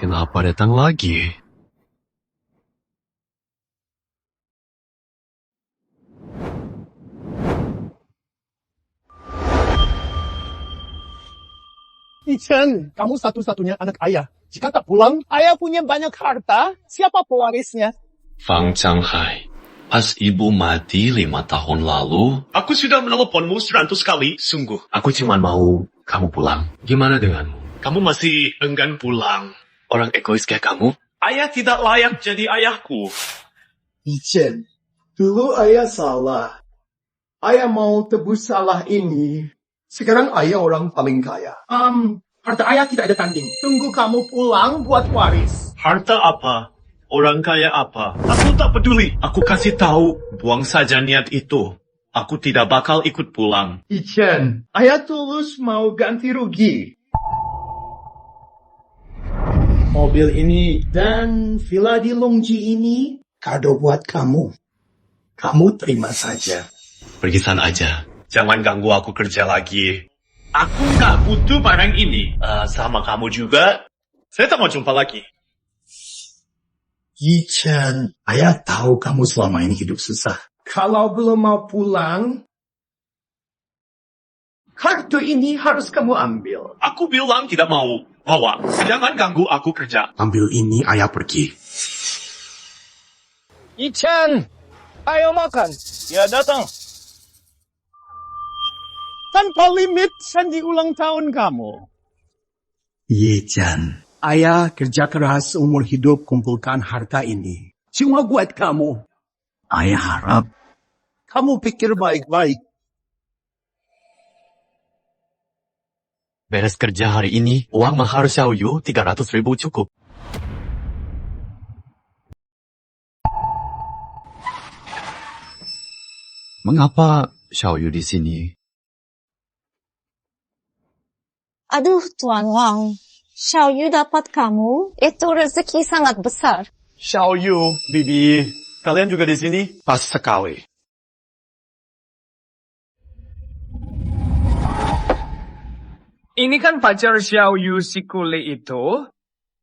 Kenapa datang lagi? Ichen, kamu satu-satunya anak ayah. Jika tak pulang, ayah punya banyak harta. Siapa pewarisnya? Fang Changhai, pas ibu mati 5 tahun lalu, aku sudah menelponmu 100 kali. Sungguh, aku cuma mau kamu pulang. Gimana denganmu? Kamu masih enggan pulang. Orang egois kayak kamu? Ayah tidak layak jadi ayahku. Ichen, dulu ayah salah. Ayah mau tebus salah ini. Sekarang ayah orang paling kaya. Harta ayah tidak ada tanding. Tunggu kamu pulang buat waris. Harta apa? Orang kaya apa? Aku tak peduli. Aku kasih tahu, buang saja niat itu. Aku tidak bakal ikut pulang. Ichen, ayah tulus mau ganti rugi. Mobil ini dan villa di Longji ini kado buat kamu. Kamu terima saja. Pergi sana aja. Jangan ganggu aku kerja lagi. Aku nggak butuh barang ini. Sama kamu juga. Saya tak mau jumpa lagi. Ichen, ayah tahu kamu selama ini hidup susah. Kalau belum mau pulang, kartu ini harus kamu ambil. Aku bilang tidak mau. Bawa. Jangan ganggu aku kerja. Ambil ini, ayah pergi. Ichen, ayo makan. Ya, datang. Tanpa limit sandi ulang tahun kamu. Ichen, ayah kerja keras umur hidup kumpulkan harta ini. Cuma buat kamu. Ayah harap kamu pikir baik-baik. Beres kerja hari ini, uang mahar Xiaoyu 300.000 cukup. Mengapa Xiaoyu di sini? Aduh, Tuan Wang. Xiaoyu dapat kamu, itu rezeki sangat besar. Xiaoyu, Bibi, kalian juga di sini? Pas sekali. Ini kan pacar Xiaoyu si kule itu?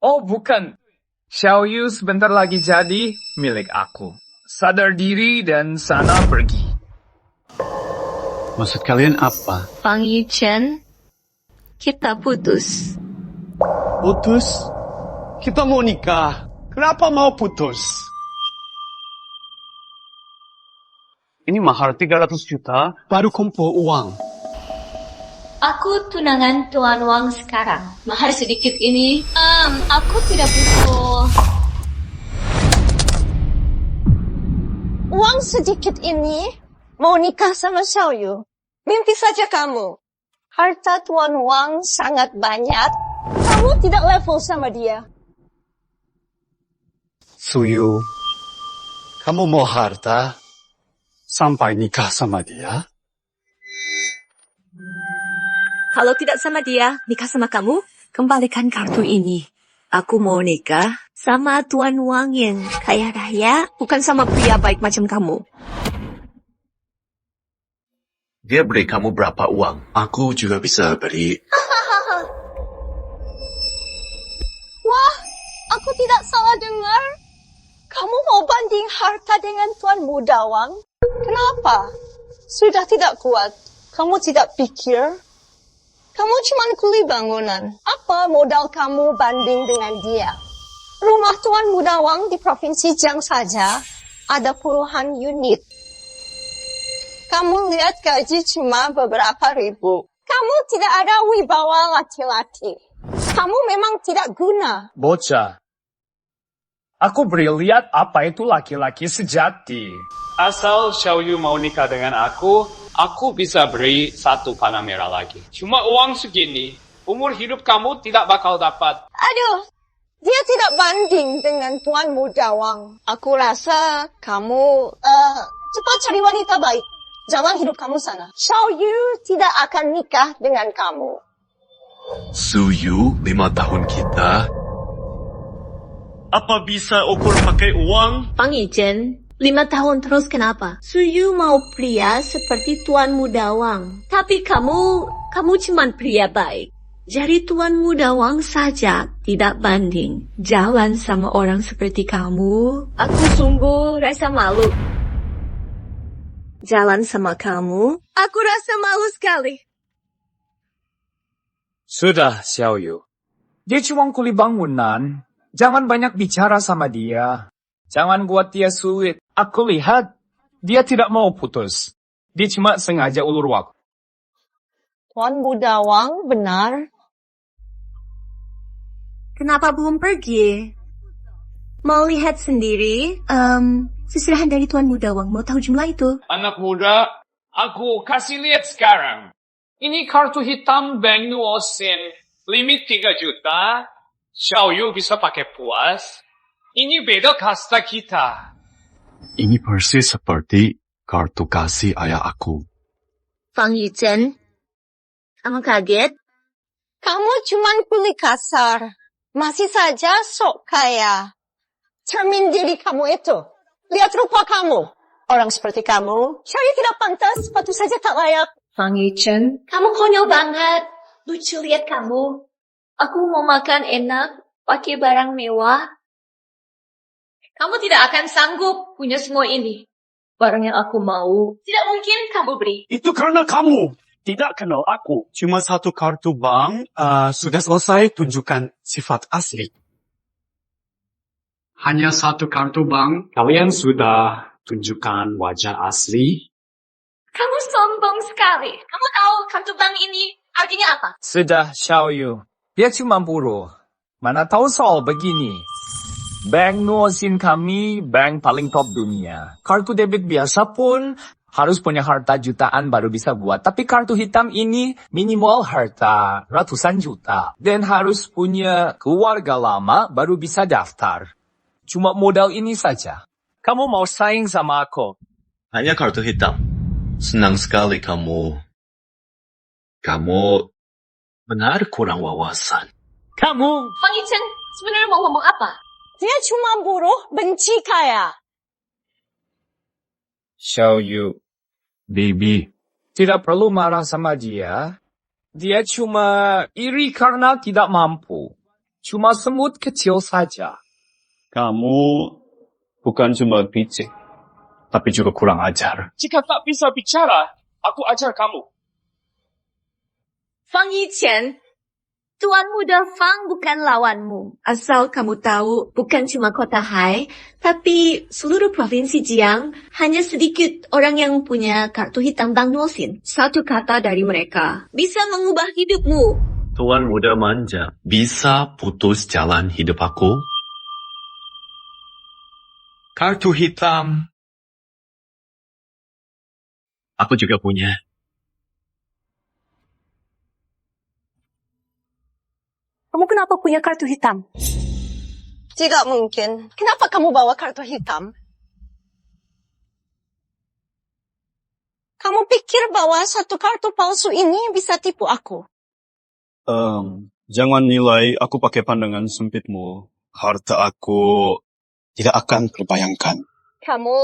Oh, bukan. Xiaoyu sebentar lagi jadi milik aku. Sadar diri dan sana pergi. Maksud kalian apa? Fang Yichen, kita putus. Putus? Kita mau nikah. Kenapa mau putus? Ini mahar 300 juta, baru kumpul uang. Aku tunangan Tuan Wang sekarang. Mahar sedikit ini, aku tidak butuh. Uang sedikit ini mau nikah sama Xiaoyu. Mimpi saja kamu. Harta Tuan Wang sangat banyak. Kamu tidak level sama dia. Suyu, kamu mau harta sampai nikah sama dia? Kalau tidak sama dia, nikah sama kamu, kembalikan kartu ini. Aku mau nikah sama Tuan Wang yang kaya raya, bukan sama pria baik macam kamu. Dia beri kamu berapa uang? Aku juga bisa beri. Wah, aku tidak salah dengar. Kamu mau banding harta dengan Tuan Muda Wang? Kenapa? Sudah tidak kuat. Kamu tidak pikir? Kamu cuma kuli bangunan. Apa modal kamu banding dengan dia? Rumah Tuan Muda Wang di Provinsi Jiang saja ada puluhan unit. Kamu lihat gaji cuma beberapa ribu. Kamu tidak ada wibawa laki-laki. Kamu memang tidak guna. Bocah. Aku beri lihat apa itu laki-laki sejati. Asal Xiaoyu mau nikah dengan aku bisa beri 1 panah merah lagi. Cuma uang segini, umur hidup kamu tidak bakal dapat. Aduh, dia tidak banding dengan Tuan Muda Wang. Aku rasa kamu cepat cari wanita baik. Jangan hidup kamu sana. Xiaoyu tidak akan nikah dengan kamu. Suyu 5 tahun kita. Apa bisa ukur pakai uang? Fang Yichen, 5 tahun terus kenapa? Suyu mau pria seperti Tuan Muda Wang. Tapi kamu cuman pria baik. Jadi Tuan Muda Wang saja tidak banding jalan sama orang seperti kamu. Aku sungguh rasa malu. Jalan sama kamu, aku rasa malu sekali. Sudah, Xiaoyu. Dia cuma kuli bangunan. Jangan banyak bicara sama dia. Jangan buat dia sulit. Aku lihat, dia tidak mau putus. Dia cuma sengaja ulur waktu. Tuan Muda Wang benar. Kenapa belum pergi? Mau lihat sendiri? Seserahan dari Tuan Muda Wang. Mau tahu jumlah itu? Anak muda, aku kasih lihat sekarang. Ini kartu hitam Bank Nuosin. Limit 3 juta. Xiaoyu bisa pakai puas. Ini beda kasta kita. Ini persis seperti kartu kasih ayah aku. Fang Yichen, kamu kaget? Kamu cuman kulit kasar. Masih saja sok kaya. Cermin diri kamu itu. Lihat rupa kamu. Orang seperti kamu, syari tidak pantas, sepatu saja tak layak. Fang Yichen, kamu konyol banget. Lucu lihat kamu. Aku mau makan enak, pakai barang mewah. Kamu tidak akan sanggup punya semua ini. Barang yang aku mau, tidak mungkin kamu beri. Itu karena kamu tidak kenal aku. Cuma satu kartu bank, sudah selesai tunjukkan sifat asli. Hanya satu kartu bank, kalian sudah tunjukkan wajah asli. Kamu sombong sekali. Kamu tahu kartu bank ini artinya apa? Sudah, Xiaoyu. Dia cuma buruh. Mana tahu soal begini. Bank Nuosin kami, bank paling top dunia. Kartu debit biasa pun harus punya harta jutaan baru bisa buat. Tapi kartu hitam ini minimal harta ratusan juta. Dan harus punya keluarga lama baru bisa daftar. Cuma modal ini saja. Kamu mau saing sama aku? Hanya kartu hitam. Senang sekali kamu. Kamu benar kurang wawasan. Kamu! Fang Yichen, sebenarnya mau ngomong apa? Dia cuma buruh, benci kaya. Xiaoyu. Baby, Tidak perlu marah sama dia. Dia cuma iri karena tidak mampu. Cuma semut kecil saja. Kamu bukan cuma picik, tapi juga kurang ajar. Jika tak bisa bicara, aku ajar kamu. Fang Yichen, Tuan Muda Fang bukan lawanmu. Asal kamu tahu, bukan cuma kota Hai, tapi seluruh provinsi Jiang, hanya sedikit orang yang punya kartu hitam Bank Nuosin. Satu kata dari mereka bisa mengubah hidupmu. Tuan muda manja. Bisa putus jalan hidup aku? Kartu hitam. Aku juga punya. Kamu kenapa punya kartu hitam? Tidak mungkin. Kenapa kamu bawa kartu hitam? Kamu pikir bahwa satu kartu palsu ini bisa tipu aku? Jangan nilai aku pakai pandangan sempitmu. Harta aku tidak akan terbayangkan. Kamu...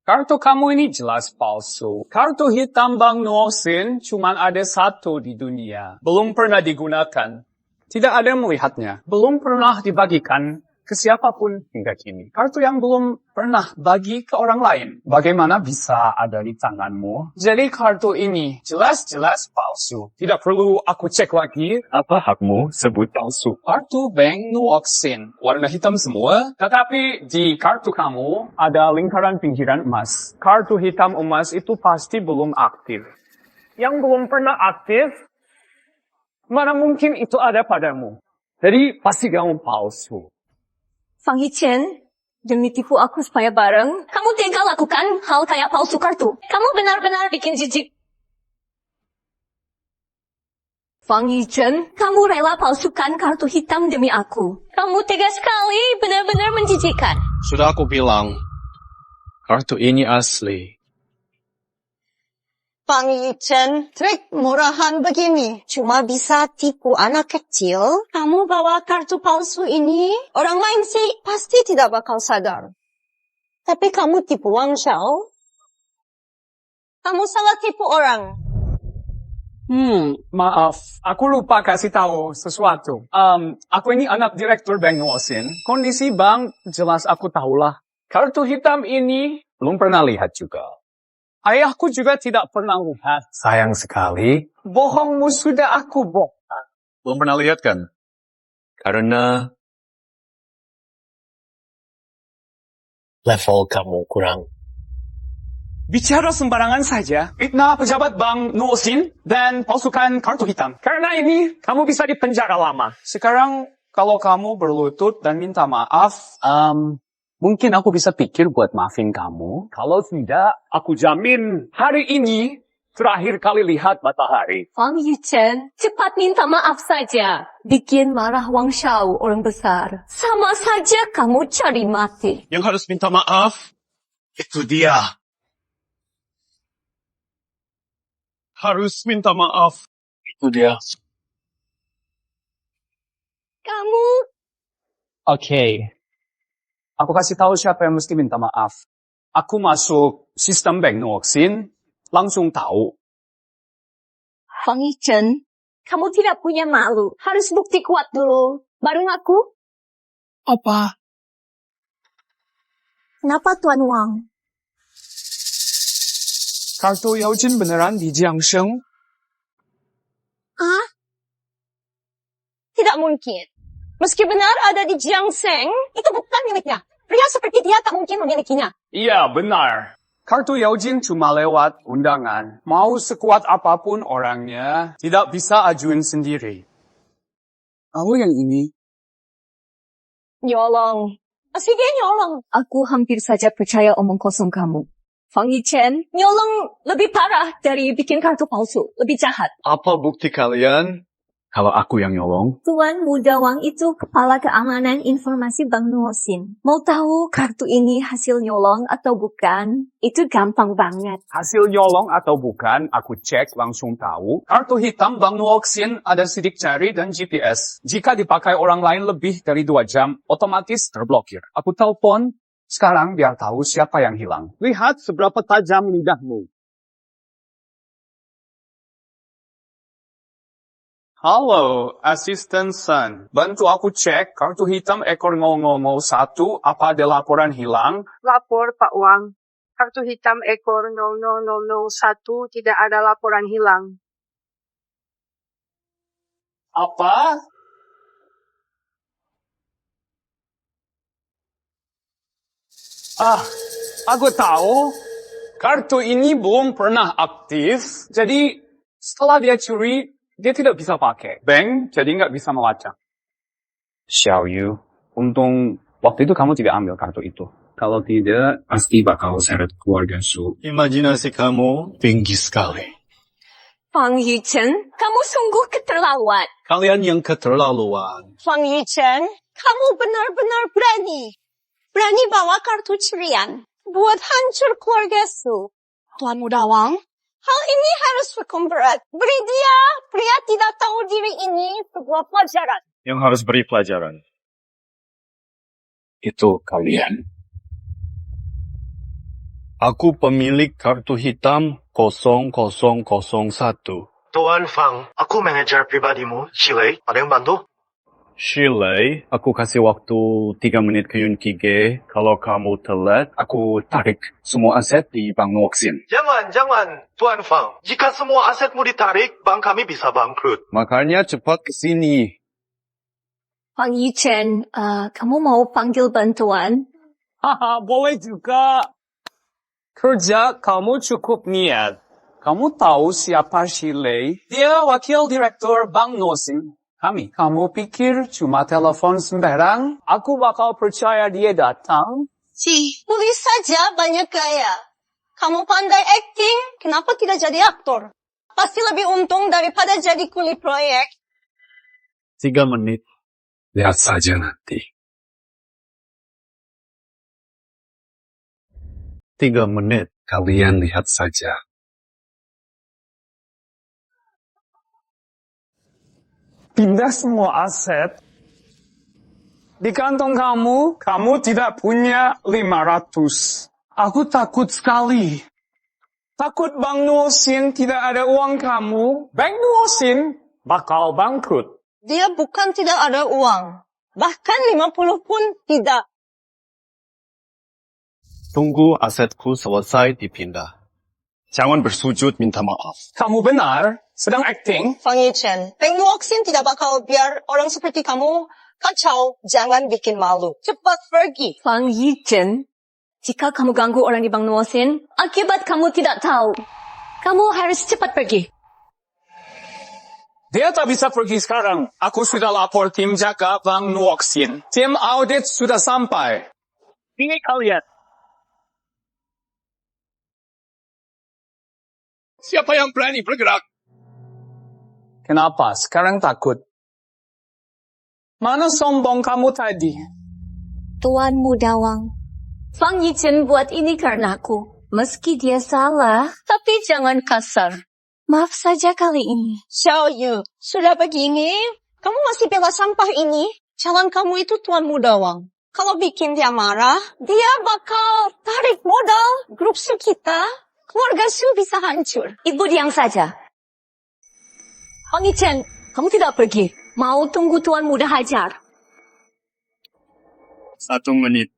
Kartu kamu ini jelas palsu. Kartu hitam Bank Nuosin cuma ada satu di dunia. Belum pernah digunakan. Tidak ada yang melihatnya. Belum pernah dibagikan ke siapapun hingga kini. Kartu yang belum pernah bagi ke orang lain. Bagaimana bisa ada di tanganmu? Jadi kartu ini jelas-jelas palsu. Tidak perlu aku cek lagi. Apa hakmu sebut palsu? Kartu Bank Nuosin. Warna hitam semua. Tetapi di kartu kamu ada lingkaran pinggiran emas. Kartu hitam emas itu pasti belum aktif. Yang belum pernah aktif, mana mungkin itu ada padamu. Jadi pasti kamu palsu. Fang Yichen, demi tipu aku supaya bareng, kamu tega lakukan hal kayak palsu kartu. Kamu benar-benar bikin jijik. Fang Yichen, kamu rela palsukan kartu hitam demi aku. Kamu tega sekali, benar-benar menjijikkan. Sudah aku bilang, kartu ini asli. Fang Yichen, trik murahan begini. Cuma bisa tipu anak kecil. Kamu bawa kartu palsu ini, orang lain sih pasti tidak bakal sadar. Tapi kamu tipu Wang Xiao. Kamu salah tipu orang. Maaf, aku lupa kasih tahu sesuatu. Aku ini anak direktur Bank Nuosin. Kondisi bank jelas aku tahulah. Kartu hitam ini belum pernah lihat juga. Ayahku juga tidak pernah lihat. Sayang sekali. Bohongmu sudah aku bongkar. Belum pernah lihat kan? Karena level kamu kurang. Bicara sembarangan saja, fitnah pejabat Bank Nuosin dan palsukan kartu hitam. Karena ini, kamu bisa dipenjara lama. Sekarang, kalau kamu berlutut dan minta maaf, mungkin aku bisa pikir buat maafin kamu. Kalau tidak, aku jamin hari ini terakhir kali lihat matahari. Wang Yichen, cepat minta maaf saja. Bikin marah Wang Shao, orang besar. Sama saja kamu cari mati. Yang harus minta maaf, itu dia. Harus minta maaf. Itu dia. Kamu Oke. Aku kasih tahu siapa yang mesti minta maaf. Aku masuk sistem Bank Nuosin, langsung tahu. Wang Yichen, kamu tidak punya malu. Harus bukti kuat dulu. Baru ngaku. Apa? Kenapa Tuan Wang? Kartu Yaojin beneran di Jiangsheng? Tidak mungkin. Meski benar ada di Jiangsheng, itu bukan miliknya. Pria seperti dia tak mungkin memilikinya. Iya, benar. Kartu Yaojin cuma lewat undangan. Mau sekuat apapun orangnya, tidak bisa ajuin sendiri. Kamu yang ini? Nyolong. Sige nyolong. Aku hampir saja percaya omong kosong kamu. Wang Yichen, nyolong lebih parah dari bikin kartu palsu. Lebih jahat. Apa bukti kalian kalau aku yang nyolong? Tuan Muda Wang itu kepala keamanan informasi Bank Nuosin. Mau tahu kartu ini hasil nyolong atau bukan? Itu gampang banget. Hasil nyolong atau bukan, aku cek langsung tahu. Kartu hitam Bank Nuosin ada sidik jari dan GPS. Jika dipakai orang lain lebih dari 2 jam, otomatis terblokir. Aku telepon. Sekarang biar tahu siapa yang hilang. Lihat seberapa tajam lidahmu. Halo, asisten Sun. Bantu aku cek kartu hitam ekor 001 apa ada laporan hilang? Lapor Pak Wang. Kartu hitam ekor 00001 tidak ada laporan hilang. Apa? Aku tahu. Kartu ini belum pernah aktif. Jadi, setelah dia curi, dia tidak bisa pakai. Bank jadi nggak bisa melacak. Xiao Yu, untung waktu itu kamu tidak ambil kartu itu. Kalau tidak, pasti bakal seret keluarga Su. Imajinasi kamu tinggi sekali. Wang Yichen, kamu sungguh keterlaluan. Kalian yang keterlaluan. Wang Yichen, kamu benar-benar berani. Berani bawa kartu curian. Buat hancur keluarga Su. Tuan Muda Wang, hal ini harus hukum berat. Beri dia, pria tidak tahu diri ini, sebuah pelajaran. Yang harus beri pelajaran. Itu kalian. Aku pemilik kartu hitam 0001. Tuan Fang, aku manajer pribadimu, Shilei. Ada yang bantu? Shilei, aku kasih waktu 3 menit ke Yunkige. Kalau kamu telat, aku tarik semua aset di Bank Nuosin. Jangan, Tuan Fang. Jika semua asetmu ditarik, bank kami bisa bangkrut. Makanya cepat ke sini. Wang Yichen, kamu mau panggil bantuan? Haha, boleh juga. Kerja kamu cukup niat. Kamu tahu siapa Shilei? Dia wakil direktur Bank Nuosin. Kamu pikir cuma telepon sembarang? Aku bakal percaya dia datang? Boleh saja banyak gaya. Kamu pandai acting, kenapa tidak jadi aktor? Pasti lebih untung daripada jadi kuli proyek. 3 menit. Lihat saja nanti. 3 menit. Kalian lihat saja. Pindah semua aset. Di kantong kamu tidak punya 500. Aku takut sekali. Takut Bang Nuosin tidak ada uang kamu, Bang Nuosin bakal bangkrut. Dia bukan tidak ada uang. Bahkan 50 pun tidak. Tunggu asetku selesai dipindah. Jangan bersujud minta maaf. Kamu benar, sedang acting. Fang Yichen, Bang Nuoxin tidak bakal biar orang seperti kamu kacau. Jangan bikin malu. Cepat pergi. Fang Yichen, jika kamu ganggu orang di Bang Nuosin, akibat kamu tidak tahu. Kamu harus cepat pergi. Dia tak bisa pergi sekarang. Aku sudah lapor tim jaga Bang Nuoxin. Tim audit sudah sampai. Ini kalian. Siapa yang berani bergerak? Kenapa? Sekarang takut. Mana sombong kamu tadi? Tuan Mudawang, Fang Yichen buat ini karena aku. Meski dia salah, tapi jangan kasar. Maaf saja kali ini. Xiao Yu, sudah begini, kamu masih bela sampah ini? Calon kamu itu Tuan Mudawang. Kalau bikin dia marah, dia bakal tarik modal grup Su kita. Keluarga Su bisa hancur. Ibu diam saja. Fang Yichen, kamu tidak pergi. Mau tunggu Tuan Muda hajar. 1 menit.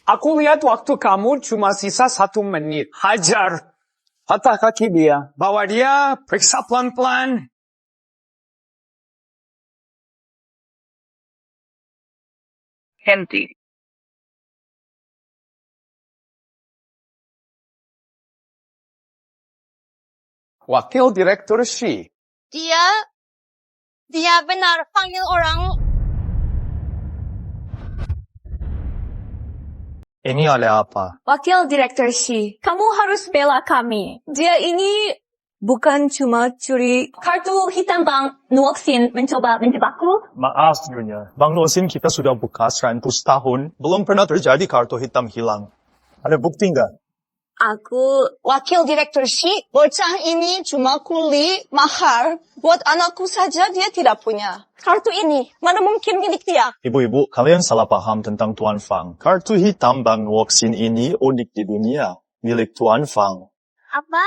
Aku lihat waktu kamu cuma sisa 1 menit. Hajar. Patah kaki dia. Bawa dia, periksa pelan-pelan. Henti. Wakil Direktur Shi. Dia benar panggil orang. Ini ada apa? Wakil Direktur Shi, kamu harus bela kami. Dia ini bukan cuma curi kartu hitam Bang Nuoxin mencoba menjebakku. Maaf, Nyonya. Bang Nuoxin kita sudah buka 100 tahun. Belum pernah terjadi kartu hitam hilang. Ada bukti nggak? Wakil Direktur Shi, bocah ini cuma kuli mahar. Buat anakku saja dia tidak punya. Kartu ini, mana mungkin milik dia? Ibu-ibu, kalian salah paham tentang Tuan Fang. Kartu hitam Bang Nuoxin ini unik di dunia. Milik Tuan Fang. Apa?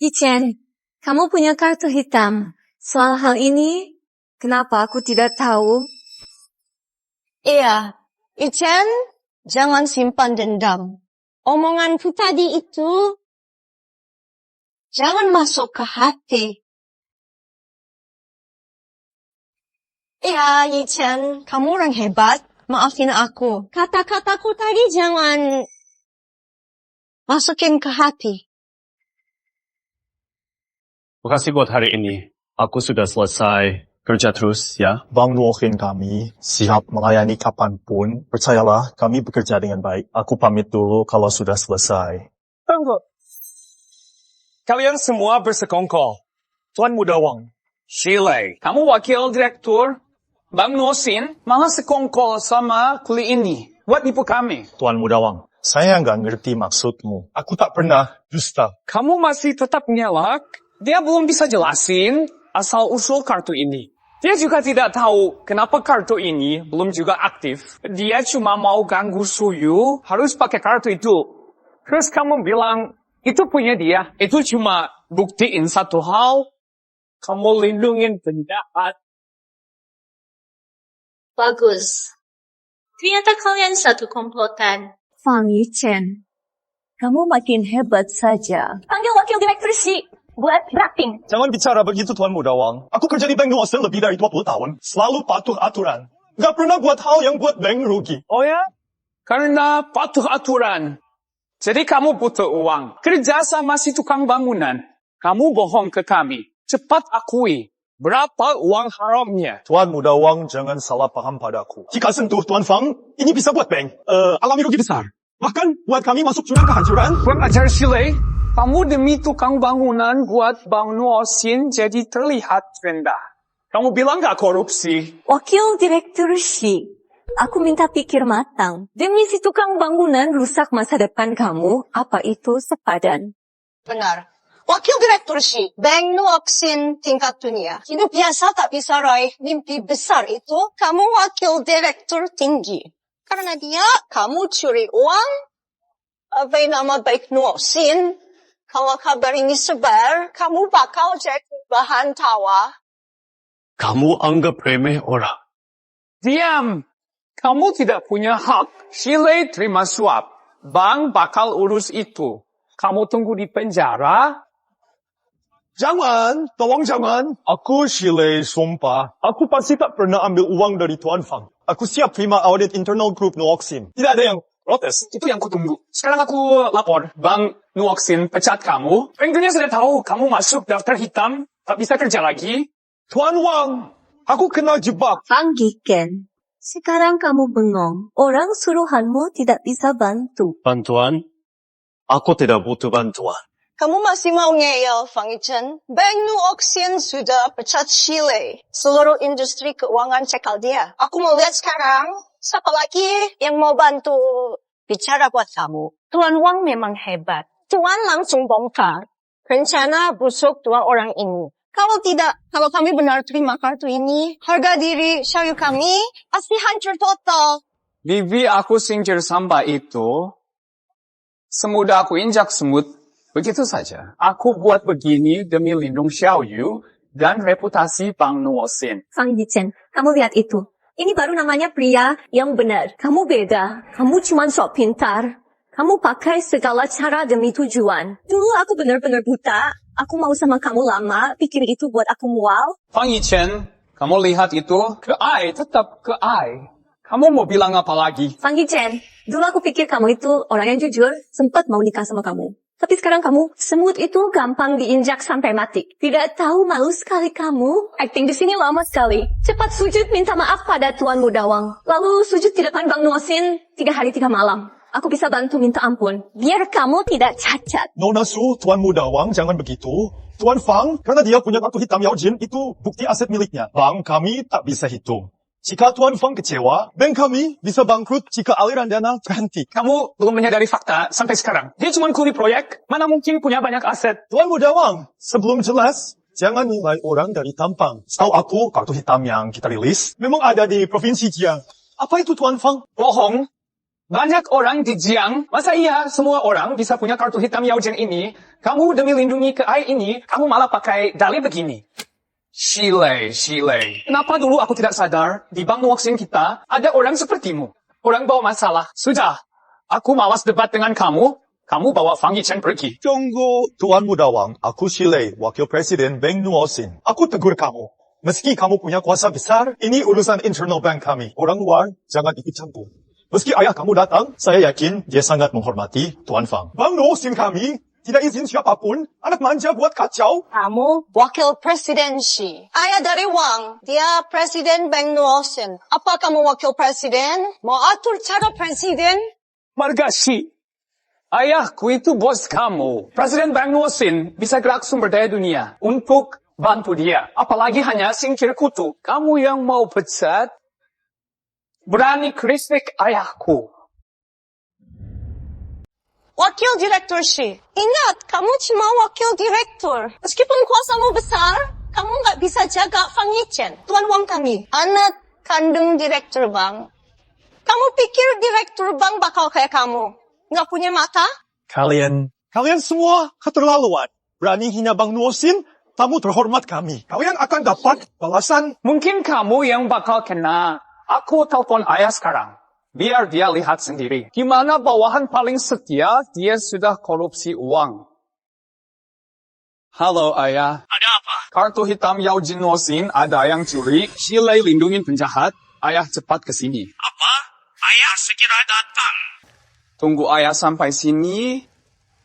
Yichen, kamu punya kartu hitam. Soal hal ini, kenapa aku tidak tahu? Iya, Yichen, jangan simpan dendam. Omonganku tadi itu, jangan masuk ke hati. Iya, Yichen, kamu orang hebat. Maafin aku. Kata-kataku tadi jangan masukin ke hati. Makasih buat hari ini. Aku sudah selesai. Kerja terus, ya. Bang Nuoxin kami siap melayani kapanpun. Percayalah, kami bekerja dengan baik. Aku pamit dulu kalau sudah selesai. Tunggu. Kalian semua bersekongkol. Tuan Mudawang. Shilei. Kamu wakil direktur. Bang Nuoxin malah sekongkol sama kuli ini. Buat nipu kami. Tuan Mudawang, saya nggak ngerti maksudmu. Aku tak pernah dusta. Kamu masih tetap ngelak? Dia belum bisa jelasin asal-usul kartu ini. Dia juga tidak tahu kenapa kartu ini belum juga aktif. Dia cuma mau ganggu Suyu, harus pakai kartu itu. Terus kamu bilang, itu punya dia. Itu cuma buktiin satu hal, kamu lindungin penjahat. Bagus. Ternyata kalian satu komplotan. Fang Yichen, kamu makin hebat saja. Panggil wakil direktur Shi buat drafting. Jangan bicara begitu, Tuan Mudawang. Aku kerja di Bank Nuoxin lebih dari 20 tahun. Selalu patuh aturan. Nggak pernah buat hal yang buat bank rugi. Oh ya? Karena patuh aturan. Jadi kamu butuh uang. Kerja sama si tukang bangunan. Kamu bohong ke kami. Cepat akui. Berapa uang haramnya? Tuan Mudawang, jangan salah paham padaku. Jika sentuh Tuan Fang, ini bisa buat bank. Alami rugi besar. Bahkan buat kami masuk jurang kehancuran. Kurang ajar Shilei. Kamu demi tukang bangunan buat Bang Nuoxin jadi terlihat rendah. Kamu bilang gak korupsi? Wakil direktur Shi, aku minta pikir matang. Demi si tukang bangunan rusak masa depan kamu, apa itu sepadan? Benar. Wakil Direktur Shi, Bank Nuoksin tingkat dunia. Hidup biasa tak bisa raih mimpi besar itu, kamu wakil direktur tinggi. Karena dia, kamu curi uang, apa nama baik Nuoksin, kalau kabar ini sebar, kamu bakal jadi bahan tawa. Kamu anggap remeh orang. Diam! Kamu tidak punya hak. Shile terima suap. Bank bakal urus itu. Kamu tunggu di penjara? Jangan, tolong jangan. Aku Shile sumpah. Aku pasti tak pernah ambil uang dari Tuan Fang. Aku siap terima audit internal group Nuoksin. Tidak ada yang protes. Itu yang kutunggu. Sekarang aku lapor. Bank Nuoksin pecat kamu. Bank dunia sudah tahu kamu masuk daftar hitam. Tak bisa kerja lagi. Tuan Wang, aku kena jebak. Fang Giken, sekarang kamu bengong. Orang suruhanmu tidak bisa bantu. Bantuan? Aku tidak butuh bantuan. Kamu masih mau ngeyel, Fang Ichen? Bank Nuoksin sudah pecat Shile. Seluruh industri keuangan cekal dia. Aku mau lihat sekarang, siapa lagi yang mau bantu bicara buat kamu. Tuan Wang memang hebat. Tuan langsung bongkar rencana busuk dua orang ini. Kalau kami benar terima kartu ini, harga diri Xiaoyu kami pasti hancur total. Bibi aku singkir sampah itu, semudah aku injak semut, begitu saja. Aku buat begini demi lindung Xiaoyu dan reputasi Bank Nuoksin. Fang Yichen, kamu lihat itu. Ini baru namanya pria yang benar. Kamu beda. Kamu cuma sok pintar. Kamu pakai segala cara demi tujuan. Dulu aku benar-benar buta. Aku mau sama kamu lama. Pikir itu buat aku mual. Fang Yichen, kamu lihat itu? Ke I, tetap ke I. Kamu mau bilang apa lagi? Fang Yichen, dulu aku pikir kamu itu orang yang jujur. Sempat mau nikah sama kamu. Tapi sekarang kamu, semut itu gampang diinjak sampai mati. Tidak tahu, malu sekali kamu. Acting di sini lama sekali. Cepat sujud minta maaf pada Tuan Mudawang. Lalu sujud di depan Bang Nuoksin 3 hari 3 malam. Aku bisa bantu minta ampun. Biar kamu tidak cacat. Nona Su, Tuan Mudawang, jangan begitu. Tuan Fang, karena dia punya kartu hitam Yao Jin, itu bukti aset miliknya. Bank kami tak bisa hitung. Jika Tuan Fang kecewa, bank kami bisa bangkrut jika aliran dana terhenti. Kamu belum menyadari fakta sampai sekarang. Dia cuma kuli proyek, mana mungkin punya banyak aset. Tuan Mudawang, sebelum jelas, jangan nilai orang dari tampang. Setahu aku, kartu hitam yang kita rilis memang ada di Provinsi Jiang. Apa itu Tuan Fang? Bohong. Banyak orang di Jiang, masa iya semua orang bisa punya kartu hitam Yao Jin ini? Kamu demi lindungi ke I ini, kamu malah pakai dalih begini. Shile. Kenapa dulu aku tidak sadar, di Bank Nuoksin kita, ada orang sepertimu. Orang bawa masalah. Sudah, aku malas debat dengan kamu. Kamu bawa Fang Yichen pergi. Tunggu, Tuan Mudawang, aku Shile, Wakil Presiden Bank Nuoksin. Aku tegur kamu. Meski kamu punya kuasa besar, ini urusan internal bank kami. Orang luar, jangan ikut campur. Meski ayah kamu datang, saya yakin dia sangat menghormati Tuan Fang. Bank Nuoksin kami tidak izin siapapun, anak manja buat kacau. Kamu wakil presiden Shi. Ayah dari Wang, dia presiden Bank Nuoksin. Apa kamu wakil presiden? Mau atur cara presiden? Marga Shi. Ayahku itu bos kamu. Presiden Bank Nuoksin bisa gerak sumber daya dunia untuk bantu dia. Apalagi hanya singkir kutu. Kamu yang mau pecat, berani kritik ayahku. Wakil Direktur Shi, ingat, kamu cuma wakil direktur. Meskipun kuasamu besar, kamu nggak bisa jaga Fang Yichen, Tuan Wang kami, anak kandung direktur bank. Kamu pikir direktur bank bakal kayak kamu? Nggak punya mata? Kalian semua keterlaluan. Berani hina Bank Nuoksin, tamu terhormat kami. Kalian akan dapat balasan. Mungkin kamu yang bakal kena. Aku telepon ayah sekarang. Biar dia lihat sendiri. Gimana bawahan paling setia, dia sudah korupsi uang. Halo ayah. Ada apa? Kartu hitam Yao Jin Nuoksin ada yang curi. Shile lindungin penjahat. Ayah cepat ke sini. Apa? Ayah segera datang. Tunggu ayah sampai sini.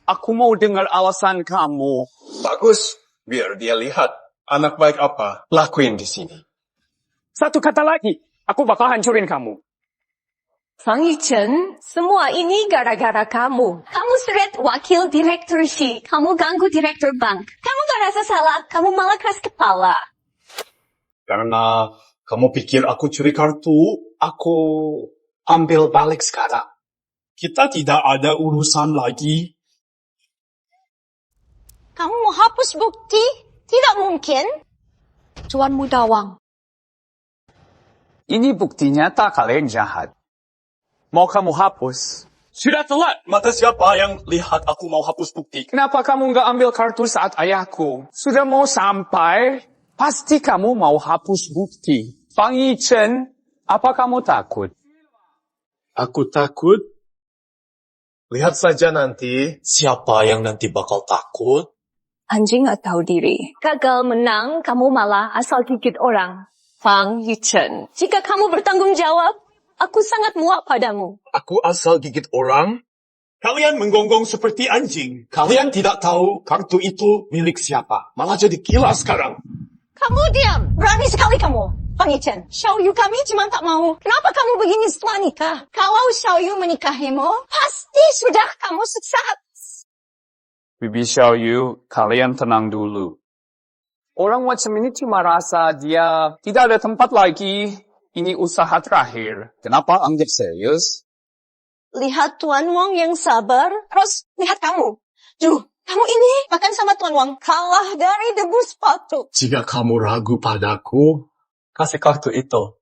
Aku mau dengar alasan kamu. Bagus. Biar dia lihat. Anak baik apa lakuin di sini. Satu kata lagi. Aku bakal hancurin kamu. Fang Yichen, semua ini gara-gara kamu. Kamu seret wakil direktur Shi. Kamu ganggu direktur bank. Kamu gak rasa salah, kamu malah keras kepala. Karena kamu pikir aku curi kartu, aku ambil balik sekarang. Kita tidak ada urusan lagi. Kamu mau hapus bukti? Tidak mungkin. Tuan Mudawang. Ini bukti nyata kalian jahat. Mau kamu hapus? Sudah telat. Mata siapa yang lihat aku mau hapus bukti? Kenapa kamu nggak ambil kartu saat ayahku? Sudah mau sampai? Pasti kamu mau hapus bukti. Fang Yichen, apa kamu takut? Aku takut. Lihat saja nanti siapa yang nanti bakal takut. Anjing nggak tahu diri. Gagal menang, kamu malah asal gigit orang. Fang Yichen. Jika kamu bertanggung jawab, aku sangat muak padamu. Aku asal gigit orang. Kalian menggonggong seperti anjing. Kalian tidak tahu kartu itu milik siapa. Malah jadi gila sekarang. Kamu diam. Berani sekali kamu. Fang Yichen, Xiaoyu kami cuma tak mau. Kenapa kamu begini setelah nikah? Kalau Xiaoyu menikahimu, pasti sudah kamu sukses. Bibi Xiaoyu, kalian tenang dulu. Orang macam ini cuma rasa dia tidak ada tempat lagi. Ini usaha terakhir. Kenapa anggap serius? Lihat Tuan Wang yang sabar, terus lihat kamu. Kamu ini makan sama Tuan Wang kalah dari debu sepatu. Jika kamu ragu padaku, kasih kartu itu.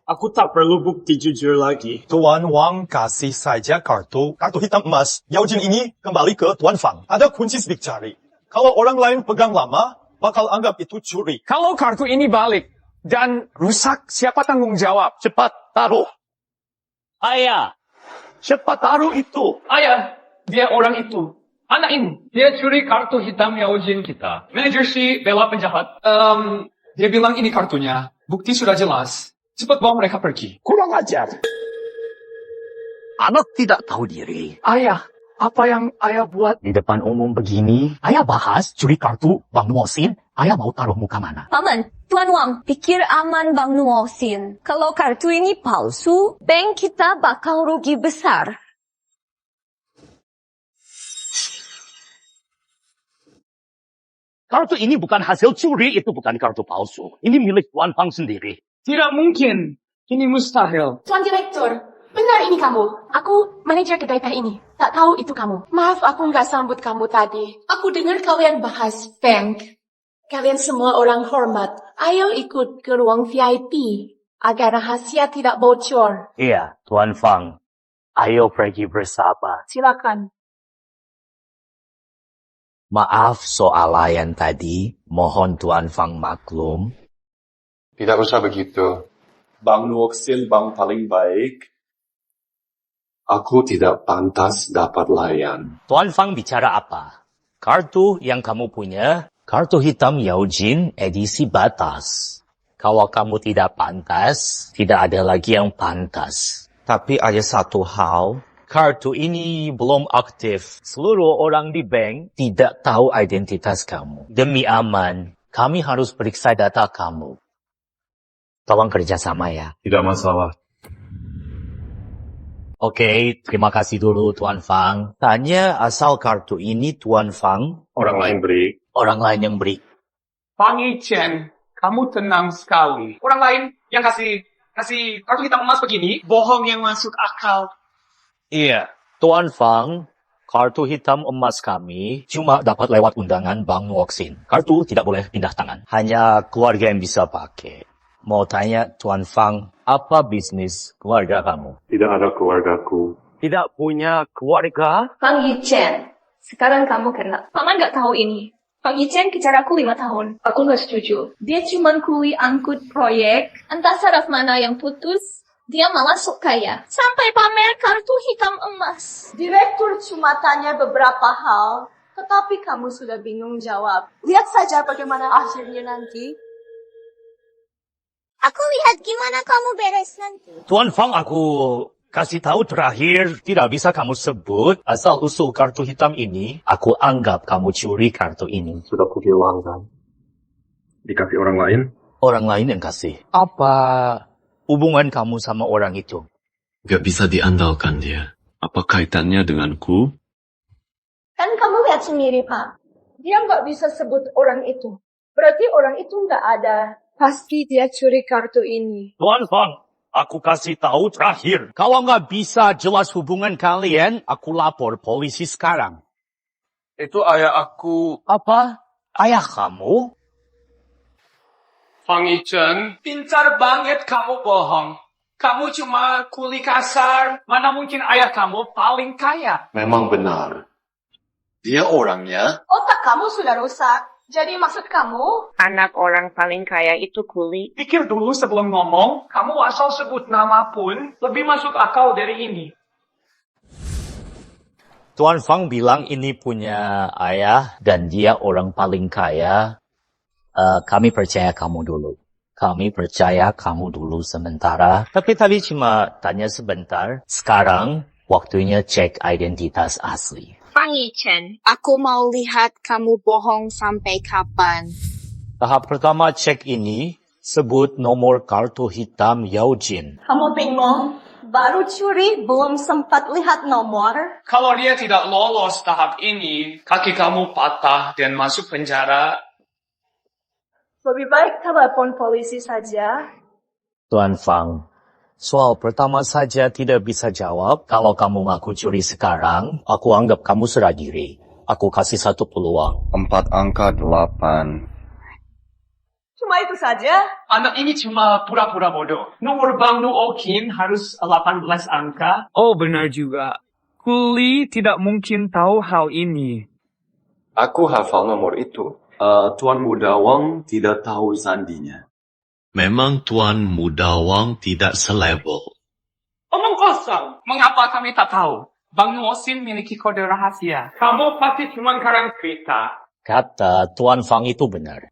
Aku tak perlu bukti jujur lagi. Tuan Wang kasih saja kartu hitam emas. Yao Jin ini kembali ke Tuan Fang. Ada kunci sidik jari. Kalau orang lain pegang lama, bakal anggap itu curi. Kalau kartu ini balik dan rusak, siapa tanggung jawab? Cepat taruh. Ayah. Cepat taruh itu. Ayah, dia orang itu. Anak ini, dia curi kartu hitam Yaojin kita. Manajer si bela penjahat. Dia bilang ini kartunya. Bukti sudah jelas. Cepat bawa mereka pergi. Kurang ajar. Anak tidak tahu diri. Ayah, apa yang ayah buat? Di depan umum begini, ayah bahas curi kartu Bang Nuosin. Ayah mau taruh muka mana? Paman, Tuan Wang, pikir aman Bang Nuosin. Kalau kartu ini palsu, bank kita bakal rugi besar. Kartu ini bukan hasil curi, itu bukan kartu palsu. Ini milik Tuan Fang sendiri. Tidak mungkin. Ini mustahil. Tuan Direktur, benar ini kamu. Aku manajer kedai teh ini. Tak tahu itu kamu. Maaf aku nggak sambut kamu tadi. Aku dengar kalian bahas bank. Kalian semua orang hormat. Ayo ikut ke ruang VIP agar rahasia tidak bocor. Iya, Tuan Fang. Ayo pergi bersama. Silakan. Maaf soal layan tadi. Mohon Tuan Fang maklum. Tidak usah begitu. Bang Nuosin bang paling baik. Aku tidak pantas dapat layan. Tuan Fang bicara apa? Kartu yang kamu punya, kartu hitam Yaojin edisi batas. Kalau kamu tidak pantas, tidak ada lagi yang pantas. Tapi ada satu hal, kartu ini belum aktif. Seluruh orang di bank tidak tahu identitas kamu. Demi aman, kami harus periksa data kamu. Tolong kerjasama ya. Tidak masalah. Oke, terima kasih dulu Tuan Fang. Tanya asal kartu ini Tuan Fang. Orang lain beri. Orang lain yang beri. Fang Yichen, kamu tenang sekali. Orang lain yang kasih kartu hitam emas begini, bohong yang masuk akal. Iya, Tuan Fang, kartu hitam emas kami cuma dapat lewat undangan Bang Nuosin. Kartu tidak boleh pindah tangan. Hanya keluarga yang bisa pakai. Mau tanya Tuan Fang, apa bisnis keluarga kamu? Tidak ada keluargaku. Tidak punya keluarga? Fang Yichen, sekarang kamu kena. Paman nggak tahu ini. Fang Yichen kejar aku 5 tahun. Aku nggak setuju. Dia cuma kuli angkut proyek. Entah saraf mana yang putus. Dia malah sok kaya. Sampai pamer kartu hitam emas. Direktur cuma tanya beberapa hal, tetapi kamu sudah bingung jawab. Lihat saja bagaimana akhirnya nanti. Aku lihat gimana kamu beres nanti. Tuan Fang, aku kasih tahu terakhir, tidak bisa kamu sebut asal usul kartu hitam ini. Aku anggap kamu curi kartu ini. Sudah pergi uang kan? Dikasih orang lain? Orang lain yang kasih. Apa hubungan kamu sama orang itu? Gak bisa diandalkan dia. Apa kaitannya denganku? Kan kamu lihat sendiri, Pak. Dia nggak bisa sebut orang itu. Berarti orang itu nggak ada. Pasti dia curi kartu ini. Tuan Fang, aku kasih tahu terakhir. Kalau nggak bisa jelas hubungan kalian, aku lapor polisi sekarang. Itu ayah aku. Apa? Ayah kamu? Fang Yichen, pintar banget kamu bohong. Kamu cuma kuli kasar. Mana mungkin ayah kamu paling kaya? Memang benar. Dia orangnya. Otak kamu sudah rusak. Jadi maksud kamu? Anak orang paling kaya itu kuli. Pikir dulu sebelum ngomong. Kamu asal sebut nama pun lebih masuk akal dari ini. Tuan Fang bilang ini punya ayah dan dia orang paling kaya. Kami percaya kamu dulu. Kami percaya kamu dulu sementara. Tapi tadi cuma tanya sebentar. Sekarang waktunya cek identitas asli. Fang Yichen, aku mau lihat kamu bohong sampai kapan. Tahap pertama cek ini. Sebut nomor kartu hitam Yao Jin. Kamu bingung? Baru curi, belum sempat lihat nomor. Kalau dia tidak lolos tahap ini, kaki kamu patah dan masuk penjara. Lebih baik telepon polisi saja. Tuan Fang, soal pertama saja tidak bisa jawab. Kalau kamu ngaku curi sekarang, aku anggap kamu serah diri. Aku kasih 1 peluang. 4 angka 8. Cuma itu saja? Anak ini cuma pura-pura bodoh. Nomor Bang Nuokin harus 18 angka. Oh, benar juga. Kuli tidak mungkin tahu hal ini. Aku hafal nomor itu. Tuan Mudawang tidak tahu sandinya. Memang Tuan Mudawang tidak selevel. Omong kosong. Mengapa kami tak tahu? Bang Nuosin memiliki kode rahasia. Kamu pasti cuma karang cerita. Kata Tuan Fang itu benar.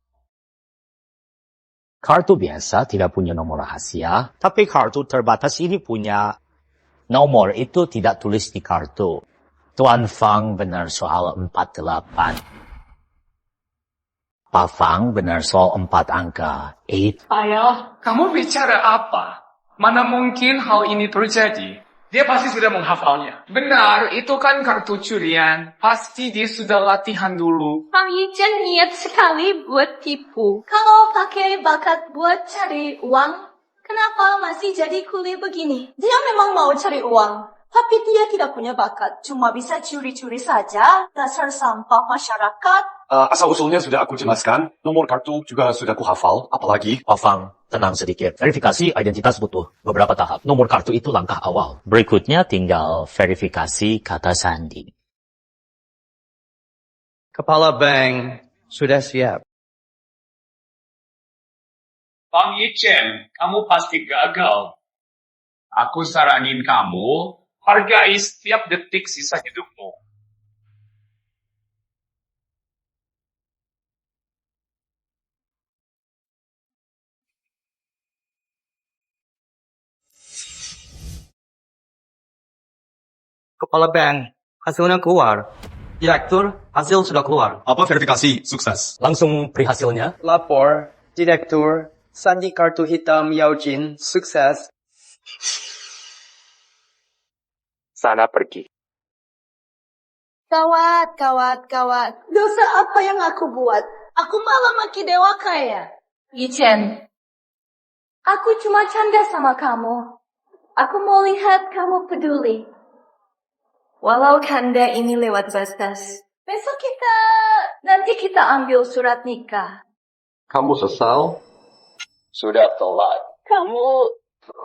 Kartu biasa tidak punya nomor rahasia, tapi kartu terbatas ini punya nomor itu tidak tulis di kartu. Tuan Fang benar soal 48. Pak Fang benar soal 4 angka. 8. Ayah, kamu bicara apa? Mana mungkin hal ini terjadi? Dia pasti sudah menghafalnya. Benar, itu kan kartu curian. Pasti dia sudah latihan dulu. Fang Yichen niat sekali buat tipu. Kalau pakai bakat buat cari uang, kenapa masih jadi kuli begini? Dia memang mau cari uang. Tapi dia tidak punya bakat, cuma bisa curi-curi saja. Dasar sampah masyarakat. Asal-usulnya sudah aku jelaskan. Nomor kartu juga sudah aku hafal. Apalagi? Pak Fang, tenang sedikit. Verifikasi identitas butuh beberapa tahap. Nomor kartu itu langkah awal. Berikutnya tinggal verifikasi kata sandi. Kepala bank sudah siap. Fang Yichen, kamu pasti gagal. Aku saranin kamu, hargai setiap detik sisa hidupmu. Kepala bank, hasilnya keluar. Direktur, hasil sudah keluar. Apa verifikasi sukses? Langsung beri hasilnya. Lapor, Direktur, sandi kartu hitam Yao Jin, sukses. Sana pergi. Gawat. Dosa apa yang aku buat? Aku malah maki dewa kaya. Yichen, aku cuma canda sama kamu. Aku mau lihat kamu peduli. Walau kanda ini lewat batas. Besok nanti kita ambil surat nikah. Kamu sesal? Sudah telat. Kamu...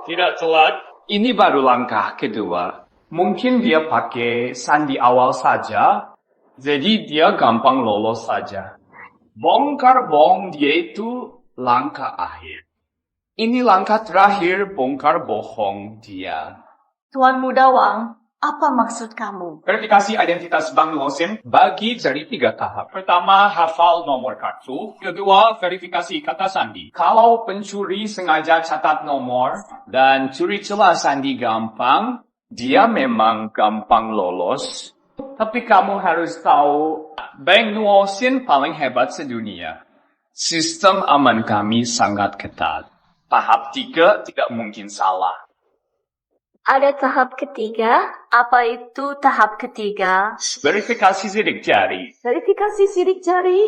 Tidak telat. Ini baru langkah kedua. Mungkin dia pakai sandi awal saja, jadi dia gampang lolos saja. Bongkar bohong dia itu langkah akhir. Ini langkah terakhir bongkar bohong dia. Tuan Mudawang, apa maksud kamu? Verifikasi identitas Bang Nuosin bagi dari 3 tahap. Pertama, hafal nomor kartu. Kedua, verifikasi kata sandi. Kalau pencuri sengaja catat nomor dan curi celah sandi gampang, dia memang gampang lolos. Tapi kamu harus tahu, Bang Nuosin paling hebat sedunia. Sistem aman kami sangat ketat. Tahap 3 tidak mungkin salah. Ada tahap ketiga? Apa itu tahap ketiga? Verifikasi sidik jari. Verifikasi sidik jari?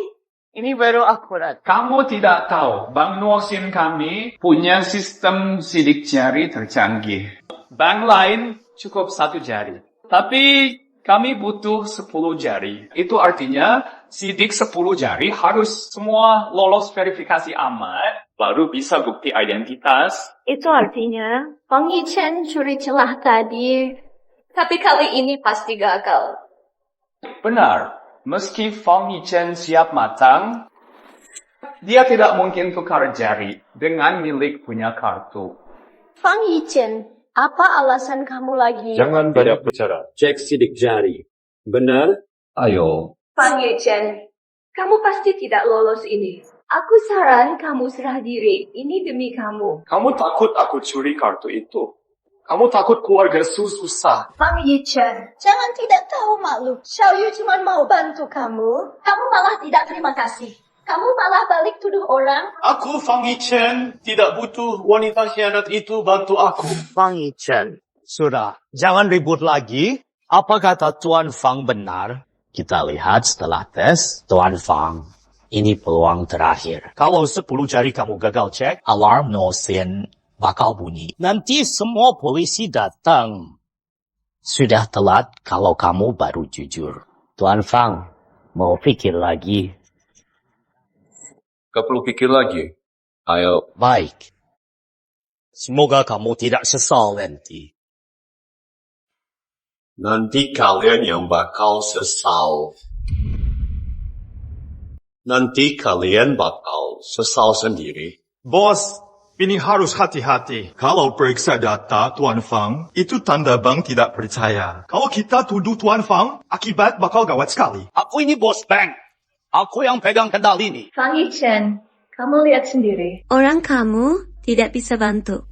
Ini baru akurat. Kamu tidak tahu, Bang Nuosin kami punya sistem sidik jari tercanggih. Bank lain cukup 1 jari. Tapi Kami butuh 10 jari. Itu artinya sidik 10 jari harus semua lolos verifikasi aman, baru bisa bukti identitas. Itu artinya Fang Yichen curi celah tadi, tapi kali ini pasti gagal. Benar, meski Fang Yichen siap matang, dia tidak mungkin tukar jari dengan milik punya kartu. Fang Yichen, apa alasan kamu lagi? Jangan banyak bicara. Cek sidik jari. Benar? Ayo. Fang Yichen, kamu pasti tidak lolos ini. Aku saran kamu serah diri. Ini demi kamu. Kamu takut aku curi kartu itu? Kamu takut keluarga susah? Fang Yichen, jangan tidak tahu malu. Xiao Yu cuma mau bantu kamu. Kamu malah tidak terima kasih. Kamu malah balik tuduh orang. Aku, Fang Yichen, tidak butuh wanita hianat itu bantu aku. Fang Yichen, sudah. Jangan ribut lagi. Apa kata Tuan Fang benar? Kita lihat setelah tes, Tuan Fang. Ini peluang terakhir. Kalau 10 jari kamu gagal cek, alarm nosen bakal bunyi. Nanti semua polisi datang. Sudah telat kalau kamu baru jujur. Tuan Fang, mau pikir lagi? Gak perlu pikir lagi. Ayo. Baik. Semoga kamu tidak sesal nanti. Nanti kalian yang bakal sesal. Nanti kalian bakal sesal sendiri. Bos, ini harus hati-hati. Kalau periksa data Tuan Fang, itu tanda bank tidak percaya. Kalau kita tuduh Tuan Fang, akibat bakal gawat sekali. Aku ini bos bank. Aku yang pegang kendali ini. Fang Yichen, kamu lihat sendiri. Orang kamu tidak bisa bantu.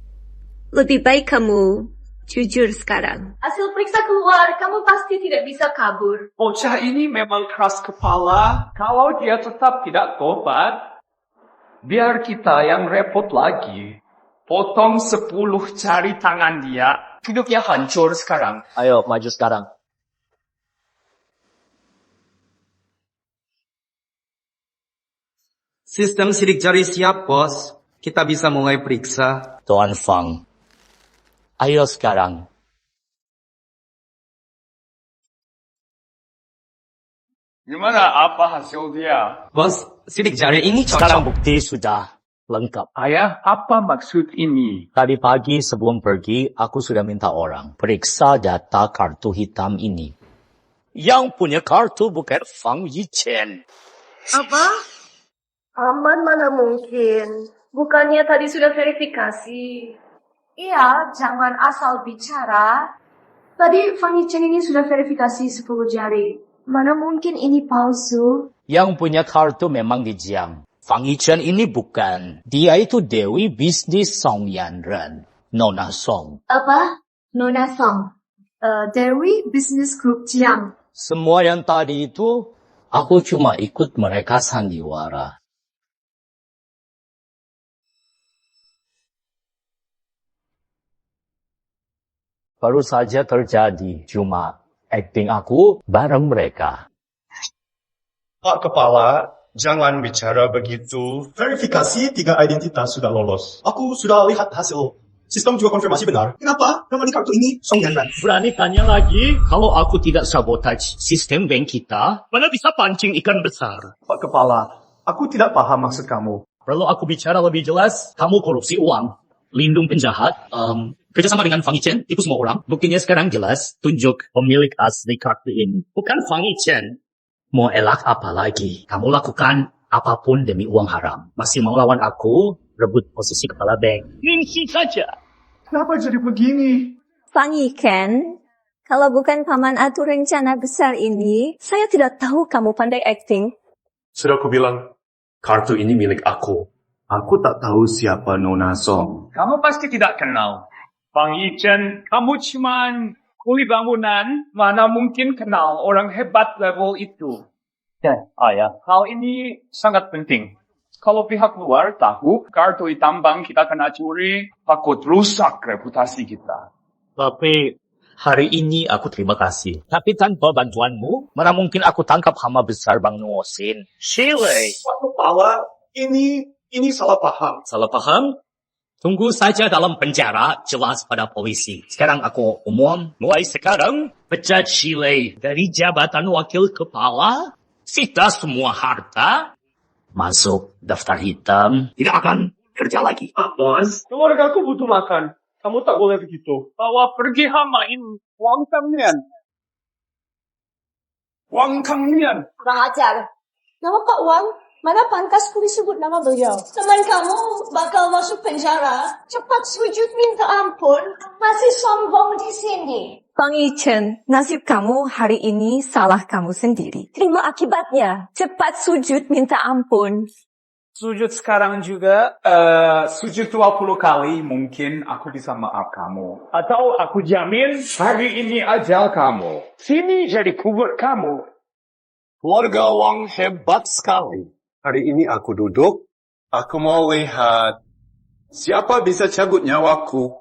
Lebih baik kamu jujur sekarang. Hasil periksa keluar, kamu pasti tidak bisa kabur. Bocah ini memang keras kepala. Kalau dia tetap tidak tobat, biar kita yang repot lagi. Potong 10 jari tangan dia. Hidupnya hancur sekarang. Ayo, maju sekarang. Sistem sidik jari siap, bos. Kita bisa mulai periksa. Tuan Fang, ayo sekarang. Gimana apa hasil dia? Bos, sidik jari ini cocok. Sekarang bukti sudah lengkap. Ayah, apa maksud ini? Tadi pagi sebelum pergi, aku sudah minta orang periksa data kartu hitam ini. Yang punya kartu bukan Fang Yichen. Apa? Aman mana mungkin. Bukannya tadi sudah verifikasi. Iya, jangan asal bicara. Tadi Fang Yichen ini sudah verifikasi 10 jari. Mana mungkin ini palsu? Yang punya kartu memang dijiang. Fang Yichen ini bukan. Dia itu Dewi Bisnis Song Yanren. Nona Song. Apa? Nona Song. Dewi Business Group Jiang. Semua yang tadi itu, aku cuma ikut mereka sandiwara. Baru saja terjadi, cuma acting aku bareng mereka. Pak Kepala, jangan bicara begitu. Verifikasi 3 identitas sudah lolos. Aku sudah lihat hasil. Sistem juga konfirmasi benar. Kenapa nama di kartu ini Song Yanran? Berani tanya lagi, kalau aku tidak sabotage sistem bank kita, mana bisa pancing ikan besar? Pak Kepala, aku tidak paham maksud kamu. Perlu aku bicara lebih jelas, kamu korupsi uang, lindung penjahat, kerjasama dengan Fang Yichen, tipu semua orang. Buktinya sekarang jelas, tunjuk pemilik asli kartu ini. Bukan Fang Yichen. Mau elak apa lagi? Kamu lakukan apapun demi uang haram. Masih mau lawan aku, rebut posisi kepala bank. Ini saja. Kenapa jadi begini? Fang Yichen, kalau bukan paman atur rencana besar ini, saya tidak tahu kamu pandai acting. Sudah aku bilang, kartu ini milik aku. Aku tak tahu siapa Nona Song. Kamu pasti tidak kenal. Fang Yichen, kamu cuman kuli bangunan, mana mungkin kenal orang hebat level itu. Dan ayah, hal ini sangat penting. Kalau pihak luar tahu kartu hitam bank kita kena curi, takut rusak reputasi kita. Tapi hari ini aku terima kasih. Tapi tanpa bantuanmu, mana mungkin aku tangkap hama besar Bang Nuosin. Shirley. Pak Kepala, ini salah paham. Salah paham? Tunggu saja dalam penjara, jelas pada polisi. Sekarang aku umum, mulai sekarang, Pecat Shiley dari jabatan wakil kepala, sita semua harta, masuk daftar hitam, tidak akan kerja lagi. Bos, keluargaku butuh makan. Kamu tak boleh begitu. Bawa pergi hamain Wang Kangnian. Wang Kangnian. Kurang ajar. Nama Pak Wang, mana pantas ku disebut nama beliau? Teman kamu bakal masuk penjara. Cepat sujud minta ampun. Masih sombong di sini. Fang Yichen, nasib kamu hari ini salah kamu sendiri. Terima akibatnya. Cepat sujud minta ampun. Sujud sekarang juga, sujud 20 kali mungkin aku bisa maaf kamu. Atau aku jamin hari ini ajal kamu. Sini jadi kubur kamu. Keluarga Wang hebat sekali. Hari ini aku duduk, aku mau lihat siapa bisa cabut nyawaku.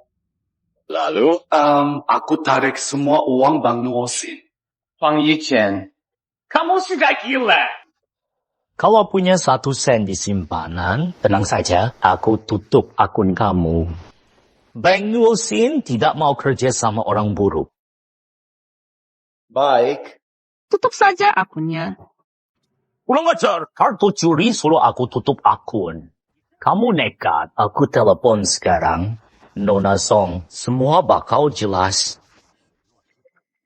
Lalu, aku tarik semua uang Bang Nuosin. Fang Yichen, kamu sudah gila. Kalau punya 1 sen di simpanan, tenang saja, aku tutup akun kamu. Bank Nuosin tidak mau kerja sama orang buruk. Baik. Tutup saja akunnya. Kurang ajar, kartu curi suruh aku tutup akun. Kamu nekat, aku telepon sekarang. Nona Song, semua bakal jelas.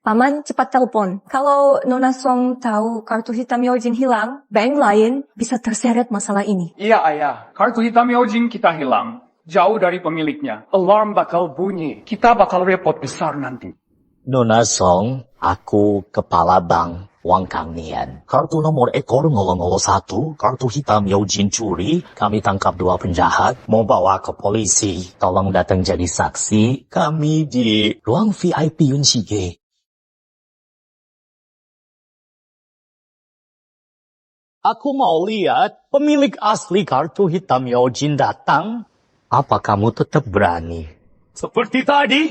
Paman, cepat telepon. Kalau Nona Song tahu kartu hitam Yaojin hilang, bank lain bisa terseret masalah ini. Iya, ayah. Kartu hitam Yaojin kita hilang. Jauh dari pemiliknya. Alarm bakal bunyi. Kita bakal repot besar nanti. Nona Song, aku kepala bank Wang Kangnian. Kartu nomor ekor 001, kartu hitam Yaojin curi. Kami tangkap 2 penjahat, mau bawa ke polisi. Tolong datang jadi saksi. Kami di ruang VIP Yun Shige. Aku mau lihat pemilik asli kartu hitam Yaojin datang. Apa kamu tetap berani? Seperti tadi?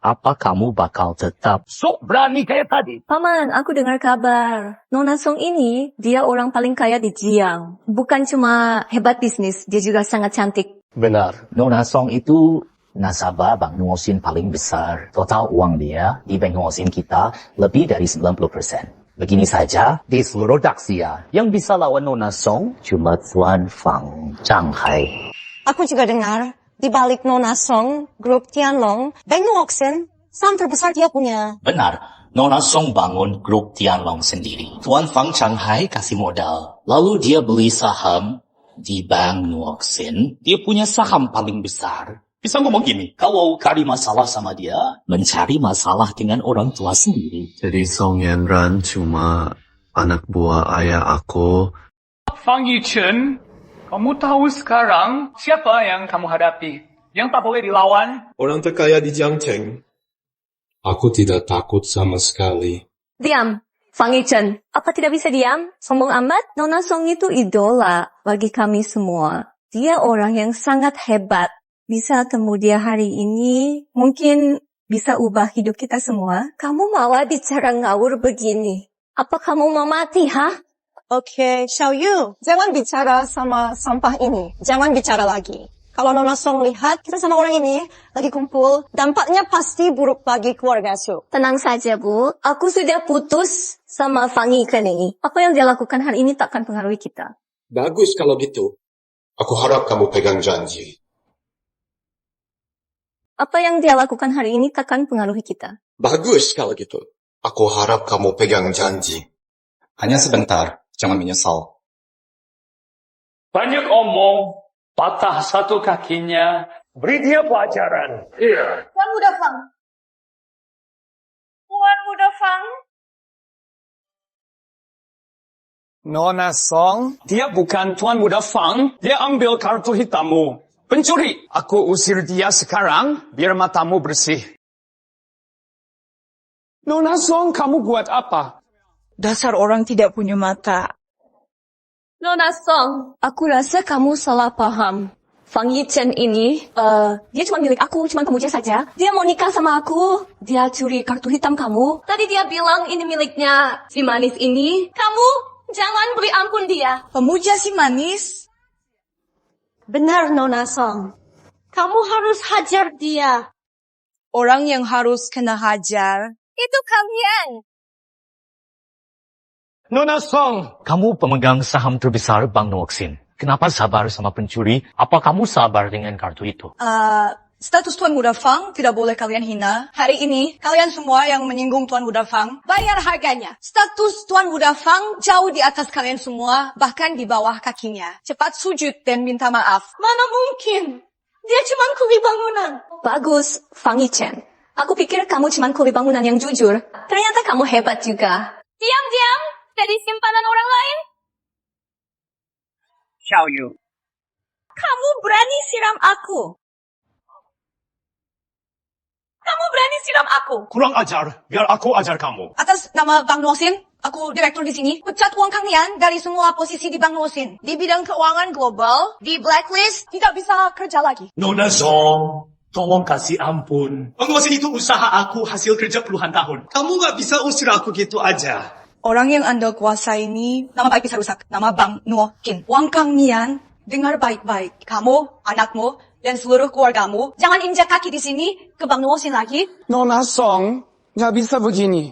Apa kamu bakal tetap sok berani kayak tadi? Paman, aku dengar kabar. Nona Song ini, dia orang paling kaya di Jiang. Bukan cuma hebat bisnis, dia juga sangat cantik. Benar. Nona Song itu nasabah Bank Nuosin paling besar. Total uang dia di Bank Nuosin kita lebih dari 90%. Begini saja, di seluruh Daxia, yang bisa lawan Nona Song cuma Tuan Fang Changhai. Aku juga dengar, di balik Nona Song, grup Tianlong, Bank Nuosin, saham terbesar dia punya. Benar, Nona Song bangun grup Tianlong sendiri. Tuan Fang Changhai kasih modal. Lalu dia beli saham di Bank Nuosin. Dia punya saham paling besar. Bisa ngomong gini, kalau cari masalah sama dia, mencari masalah dengan orang tua sendiri. Jadi Song Yanran cuma anak buah ayah aku. Fang Yichen, kamu tahu sekarang siapa yang kamu hadapi? Yang tak boleh dilawan? Orang terkaya di Jiangcheng. Aku tidak takut sama sekali. Diam, Fang Yichen. Apa tidak bisa diam? Sombong amat? Nona Song itu idola bagi kami semua. Dia orang yang sangat hebat. Bisa kemudian hari ini mungkin bisa ubah hidup kita semua. Kamu malah bicara ngawur begini. Apa kamu mau mati, ha? Oke, Xiao Yu, jangan bicara sama sampah ini. Jangan bicara lagi. Kalau Nona Song lihat kita sama orang ini lagi kumpul, dampaknya pasti buruk bagi keluarga Su. Tenang saja, Bu. Aku sudah putus sama Fang Yichen ini. Apa yang dia lakukan hari ini takkan pengaruhi kita. Bagus kalau gitu. Aku harap kamu pegang janji. Apa yang dia lakukan hari ini takkan pengaruhi kita. Bagus kalau gitu. Aku harap kamu pegang janji. Hanya sebentar, jangan menyesal. Banyak omong, patah satu kakinya, beri dia pelajaran. Iya. Tuan Muda Fang. Tuan Muda Fang. Nona Song, dia bukan Tuan Muda Fang, dia ambil kartu hitammu. Pencuri, aku usir dia sekarang, biar matamu bersih. Nona Song, kamu buat apa? Dasar orang tidak punya mata. Nona Song, aku rasa kamu salah paham. Fang Yichen ini, dia cuma milik aku, cuma pemuja saja. Dia mau nikah sama aku. Dia curi kartu hitam kamu. Tadi dia bilang ini miliknya si manis ini. Kamu jangan beri ampun dia. Pemuja si manis? Benar, Nona Song. Kamu harus hajar dia. Orang yang harus kena hajar. Itu kalian. Nona Song, kamu pemegang saham terbesar Bank Nuoksin. Kenapa sabar sama pencuri? Apa kamu sabar dengan kartu itu? Status Tuan Muda Fang tidak boleh kalian hina. Hari ini, kalian semua yang menyinggung Tuan Muda Fang, bayar harganya. Status Tuan Muda Fang jauh di atas kalian semua, bahkan di bawah kakinya. Cepat sujud dan minta maaf. Mana mungkin? Dia cuma kuli bangunan. Bagus, Fang Yichen. Aku pikir kamu cuma kuli bangunan yang jujur. Ternyata kamu hebat juga. Diam. Dari simpanan orang lain. Xiao Yu. Kamu berani siram aku. Kurang ajar, biar aku ajar kamu. Atas nama Bank Nuoksin, aku direktur di sini. Pecat uang kalian dari semua posisi di Bank Nuoksin. Di bidang keuangan global, di blacklist, tidak bisa kerja lagi. Nona Song, tolong kasih ampun. Pengurusan itu usaha aku hasil kerja puluhan tahun. Kamu gak bisa usir aku gitu aja. Orang yang Anda kuasai ini, nama baik bisa rusak. Nama Bank Nuoksin. Wang Kang Nian, dengar baik-baik. Kamu, anakmu, dan seluruh keluargamu, jangan injak kaki di sini ke Bank Nuoksin lagi. Nona Song, nggak bisa begini.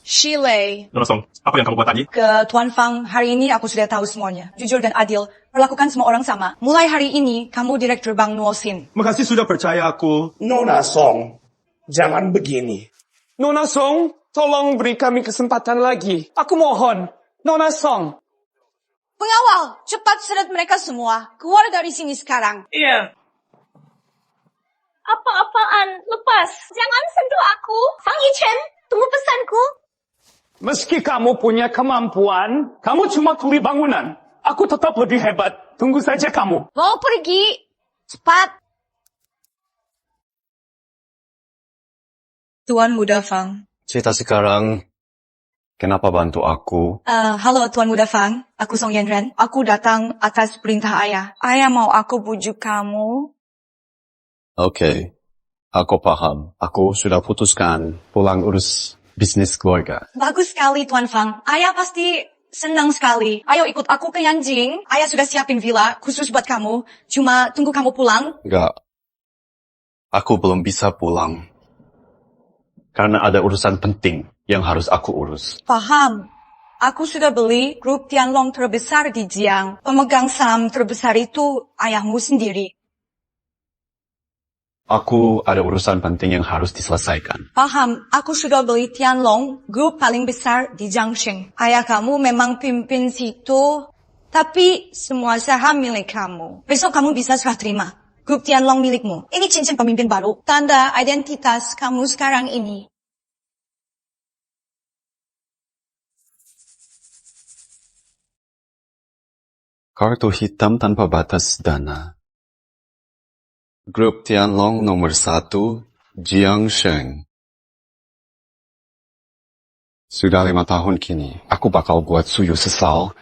Shilei. Nona Song, apa yang kamu buat tadi? Ke Tuan Fang, hari ini aku sudah tahu semuanya. Jujur dan adil, perlakukan semua orang sama. Mulai hari ini, kamu direktur Bank Nuoksin. Makasih sudah percaya aku. Nona Song, jangan begini. Nona Song, tolong beri kami kesempatan lagi. Aku mohon. Nona Song. Pengawal, cepat seret mereka semua. Keluar dari sini sekarang. Iya. Apa-apaan? Lepas. Jangan sentuh aku. Fang Yichen, tunggu pesanku. Meski kamu punya kemampuan, kamu cuma kuli bangunan. Aku tetap lebih hebat. Tunggu saja kamu. Mau pergi? Cepat. Tuan Muda Fang. Cerita sekarang, kenapa bantu aku? Halo Tuan Muda Fang. Aku Song Yanren. Aku datang atas perintah ayah. Ayah mau aku bujuk kamu. Oke, aku paham. Aku sudah putuskan pulang urus bisnis keluarga. Bagus sekali Tuan Fang. Ayah pasti senang sekali. Ayo ikut aku ke Yanjing. Ayah sudah siapin villa khusus buat kamu. Cuma tunggu kamu pulang. Enggak, aku belum bisa pulang. Karena ada urusan penting yang harus aku urus. Paham. Aku sudah beli grup Tianlong terbesar di Jiang. Pemegang saham terbesar itu ayahmu sendiri. Aku ada urusan penting yang harus diselesaikan. Paham. Aku sudah beli Tianlong, grup paling besar di Jiangxing. Ayah kamu memang pimpin situ, tapi semua saham milik kamu. Besok kamu bisa serah terima. Grup Tianlong milikmu. Ini cincin pemimpin baru. Tanda identitas kamu sekarang ini. Kartu hitam tanpa batas dana. Grup Tianlong nomor 1, Jiangsheng. Sudah 5 tahun kini, aku bakal buat Suyu sesal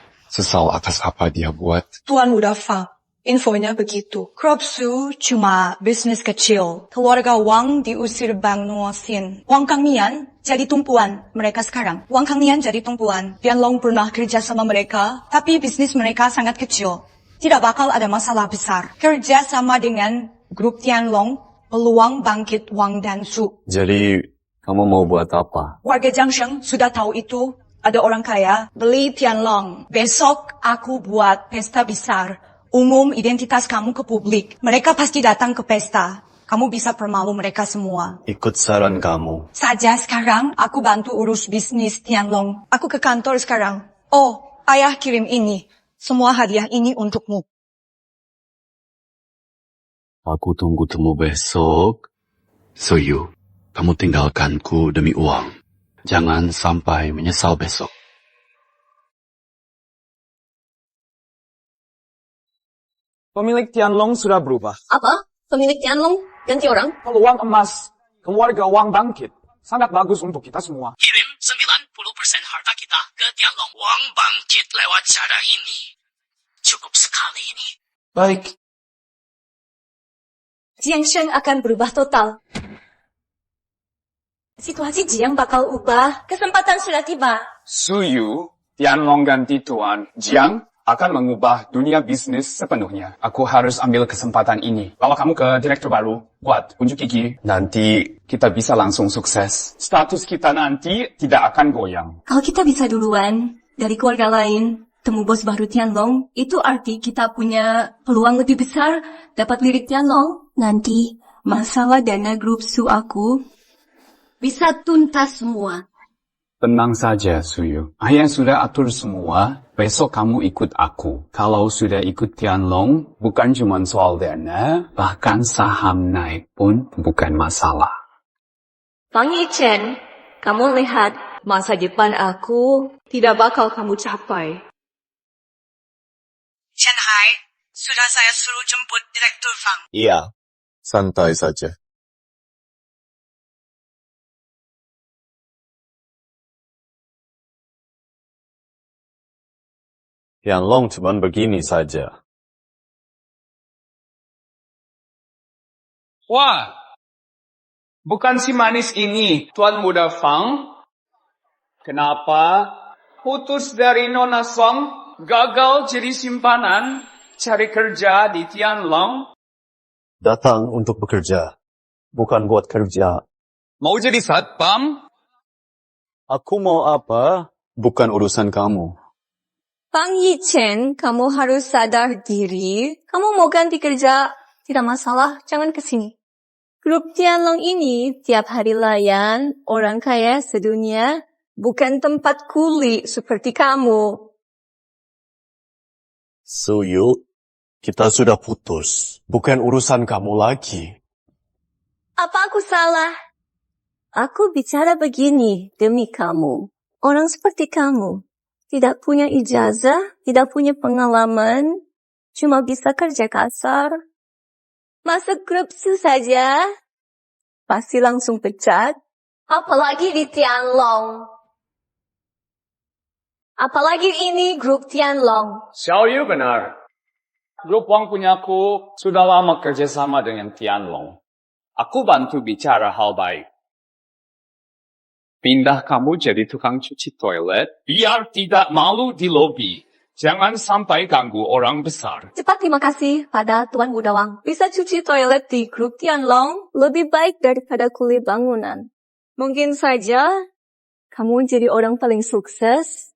atas apa dia buat. Tuan Muda Fang, infonya begitu. Crop Su cuma bisnis kecil. Keluarga Wang diusir Bank Nuoksin. Wang Kang Nian jadi tumpuan mereka sekarang. Wang Kang Nian jadi tumpuan. Tianlong pernah kerja sama mereka, tapi bisnis mereka sangat kecil. Tidak bakal ada masalah besar. Kerja sama dengan grup Tianlong, peluang bangkit Wang dan Su. Jadi, kamu mau buat apa? Warga Jiangsheng sudah tahu itu. Ada orang kaya beli Tianlong. Besok aku buat pesta besar. Umum identitas kamu ke publik. Mereka pasti datang ke pesta. Kamu bisa permalu mereka semua. Ikut saran kamu. Saja sekarang aku bantu urus bisnis Tianlong. Aku ke kantor sekarang. Oh, ayah kirim ini. Semua hadiah ini untukmu. Aku tunggu temu besok. Suyu, kamu tinggalkanku demi uang. Jangan sampai menyesal besok. Pemilik Tianlong sudah berubah. Apa? Pemilik Tianlong ganti orang? Peluang emas, keluarga Wang bangkit. Sangat bagus untuk kita semua. Kirim 90% harta kita ke Tianlong. Wang bangkit lewat cara ini. Cukup sekali ini. Baik. Jiangsheng akan berubah total. Situasi Jiang bakal ubah. Kesempatan sudah tiba. Suyu, Tianlong ganti Tuan. Jiang, akan mengubah dunia bisnis sepenuhnya. Aku harus ambil kesempatan ini. Bawa kamu ke direktur baru, buat unjuk gigi. Nanti kita bisa langsung sukses. Status kita nanti tidak akan goyang. Kalau kita bisa duluan dari keluarga lain, temu bos baru Tianlong, itu arti kita punya peluang lebih besar dapat lirik Tianlong. Nanti masalah dana grup Su aku bisa tuntas semua. Tenang saja, Suyu. Ayah sudah atur semua. Besok kamu ikut aku. Kalau sudah ikut Tianlong, bukan cuma soal dana, bahkan saham naik pun bukan masalah. Fang Yichen, kamu lihat masa depan aku tidak bakal kamu capai. Chen Hai, sudah saya suruh jemput Direktur Fang. Iya, santai saja. Tianlong cuma begini saja. Wah, bukan si manis ini, Tuan Muda Fang. Kenapa putus dari Nona Song, gagal jadi simpanan, cari kerja di Tianlong? Datang untuk bekerja, bukan buat kerja. Mau jadi satpam? Aku mau apa? Bukan urusan kamu. Fang Yichen, kamu harus sadar diri. Kamu mau ganti kerja, tidak masalah, jangan kesini. Grup Tianlong ini tiap hari layan orang kaya sedunia, bukan tempat kuli seperti kamu. Suyu, kita sudah putus. Bukan urusan kamu lagi. Apa aku salah? Aku bicara begini demi kamu. Orang seperti kamu. Tidak punya ijazah, tidak punya pengalaman, cuma bisa kerja kasar. Masuk grup Su saja, pasti langsung pecat. Apalagi di Tianlong. Apalagi ini grup Tianlong. Xiaoyu benar. Grup Wang punyaku sudah lama kerjasama dengan Tianlong. Aku bantu bicara hal baik. Pindah kamu jadi tukang cuci toilet, biar tidak malu di lobi. Jangan sampai ganggu orang besar. Cepat terima kasih pada Tuan Muda Wang. Bisa cuci toilet di grup Tianlong lebih baik daripada kuli bangunan. Mungkin saja kamu jadi orang paling sukses.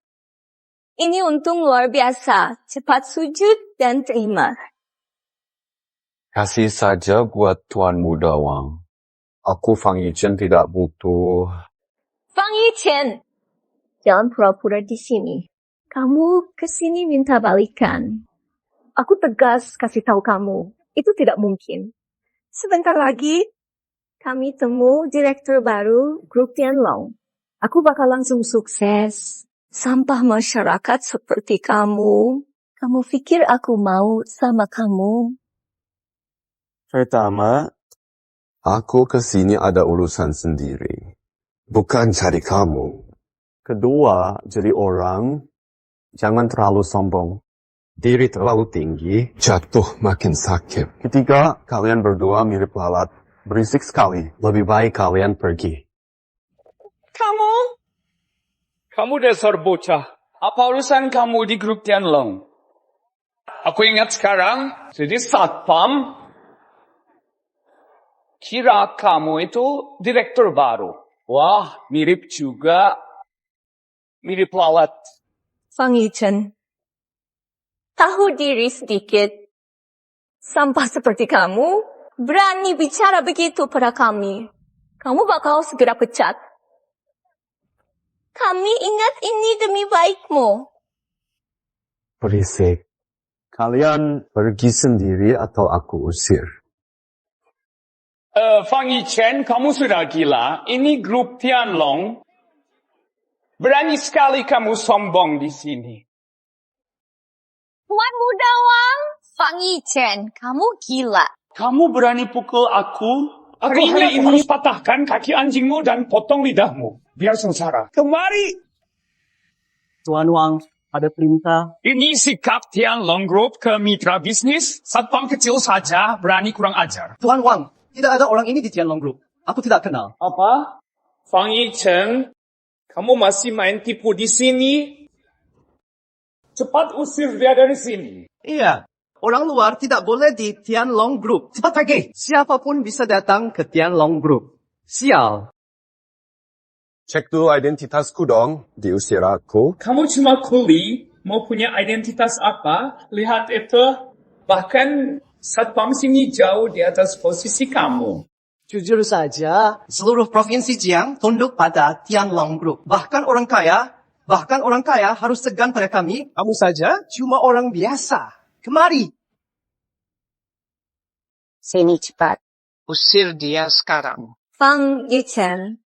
Ini untung luar biasa. Cepat sujud dan terima. Kasih saja buat Tuan Muda Wang. Aku Fang Yichen tidak butuh. Fang Yichen, jangan pura-pura di sini. Kamu kesini minta balikan. Aku tegas kasih tahu kamu, itu tidak mungkin. Sebentar lagi, kami temu direktur baru grup Tianlong. Aku bakal langsung sukses. Sampah masyarakat seperti kamu. Kamu pikir aku mau sama kamu? Pertama, aku kesini ada urusan sendiri. Bukan cari kamu. Kedua, jadi orang, jangan terlalu sombong. Diri terlalu tinggi, jatuh makin sakit. Ketiga, kalian berdua mirip lalat. Berisik sekali. Lebih baik kalian pergi. Kamu dasar bocah. Apa urusan kamu di grup Tianlong? Aku ingat sekarang, jadi satpam. Kira kamu itu direktur baru. Wah, mirip juga. Mirip lalat. Fang Yichen, tahu diri sedikit. Sampah seperti kamu, berani bicara begitu pada kami. Kamu bakal segera pecat. Kami ingat ini demi baikmu. Berisik. Kalian pergi sendiri atau aku usir. Fang Yichen, kamu sudah gila. Ini grup Tianlong. Berani sekali kamu sombong di sini. Tuan Muda Wang, Fang Yichen, kamu gila. Kamu berani pukul aku? Aku hari ini patahkan kaki anjingmu dan potong lidahmu. Biar sengsara. Kemari! Tuan Wang, ada perintah. Ini sikap Tianlong Group ke mitra bisnis. Satpam kecil saja berani kurang ajar. Tuan Wang, tidak ada orang ini di Tianlong Group. Aku tidak kenal. Apa? Fang Yichen, kamu masih main tipu di sini? Cepat usir dia dari sini. Iya, orang luar tidak boleh di Tianlong Group. Cepat pergi. Siapapun bisa datang ke Tianlong Group. Sial. Cek dulu identitasku dong, diusir aku. Kamu cuma kuli, mau punya identitas apa? Lihat itu. Bahkan satpam sini jauh di atas posisi kamu. Jujur saja, seluruh provinsi Jiang tunduk pada Tianlong Group. Bahkan orang kaya harus segan pada kami. Kamu saja cuma orang biasa. Kemari. Sini cepat. Usir dia sekarang. Fang Yichen,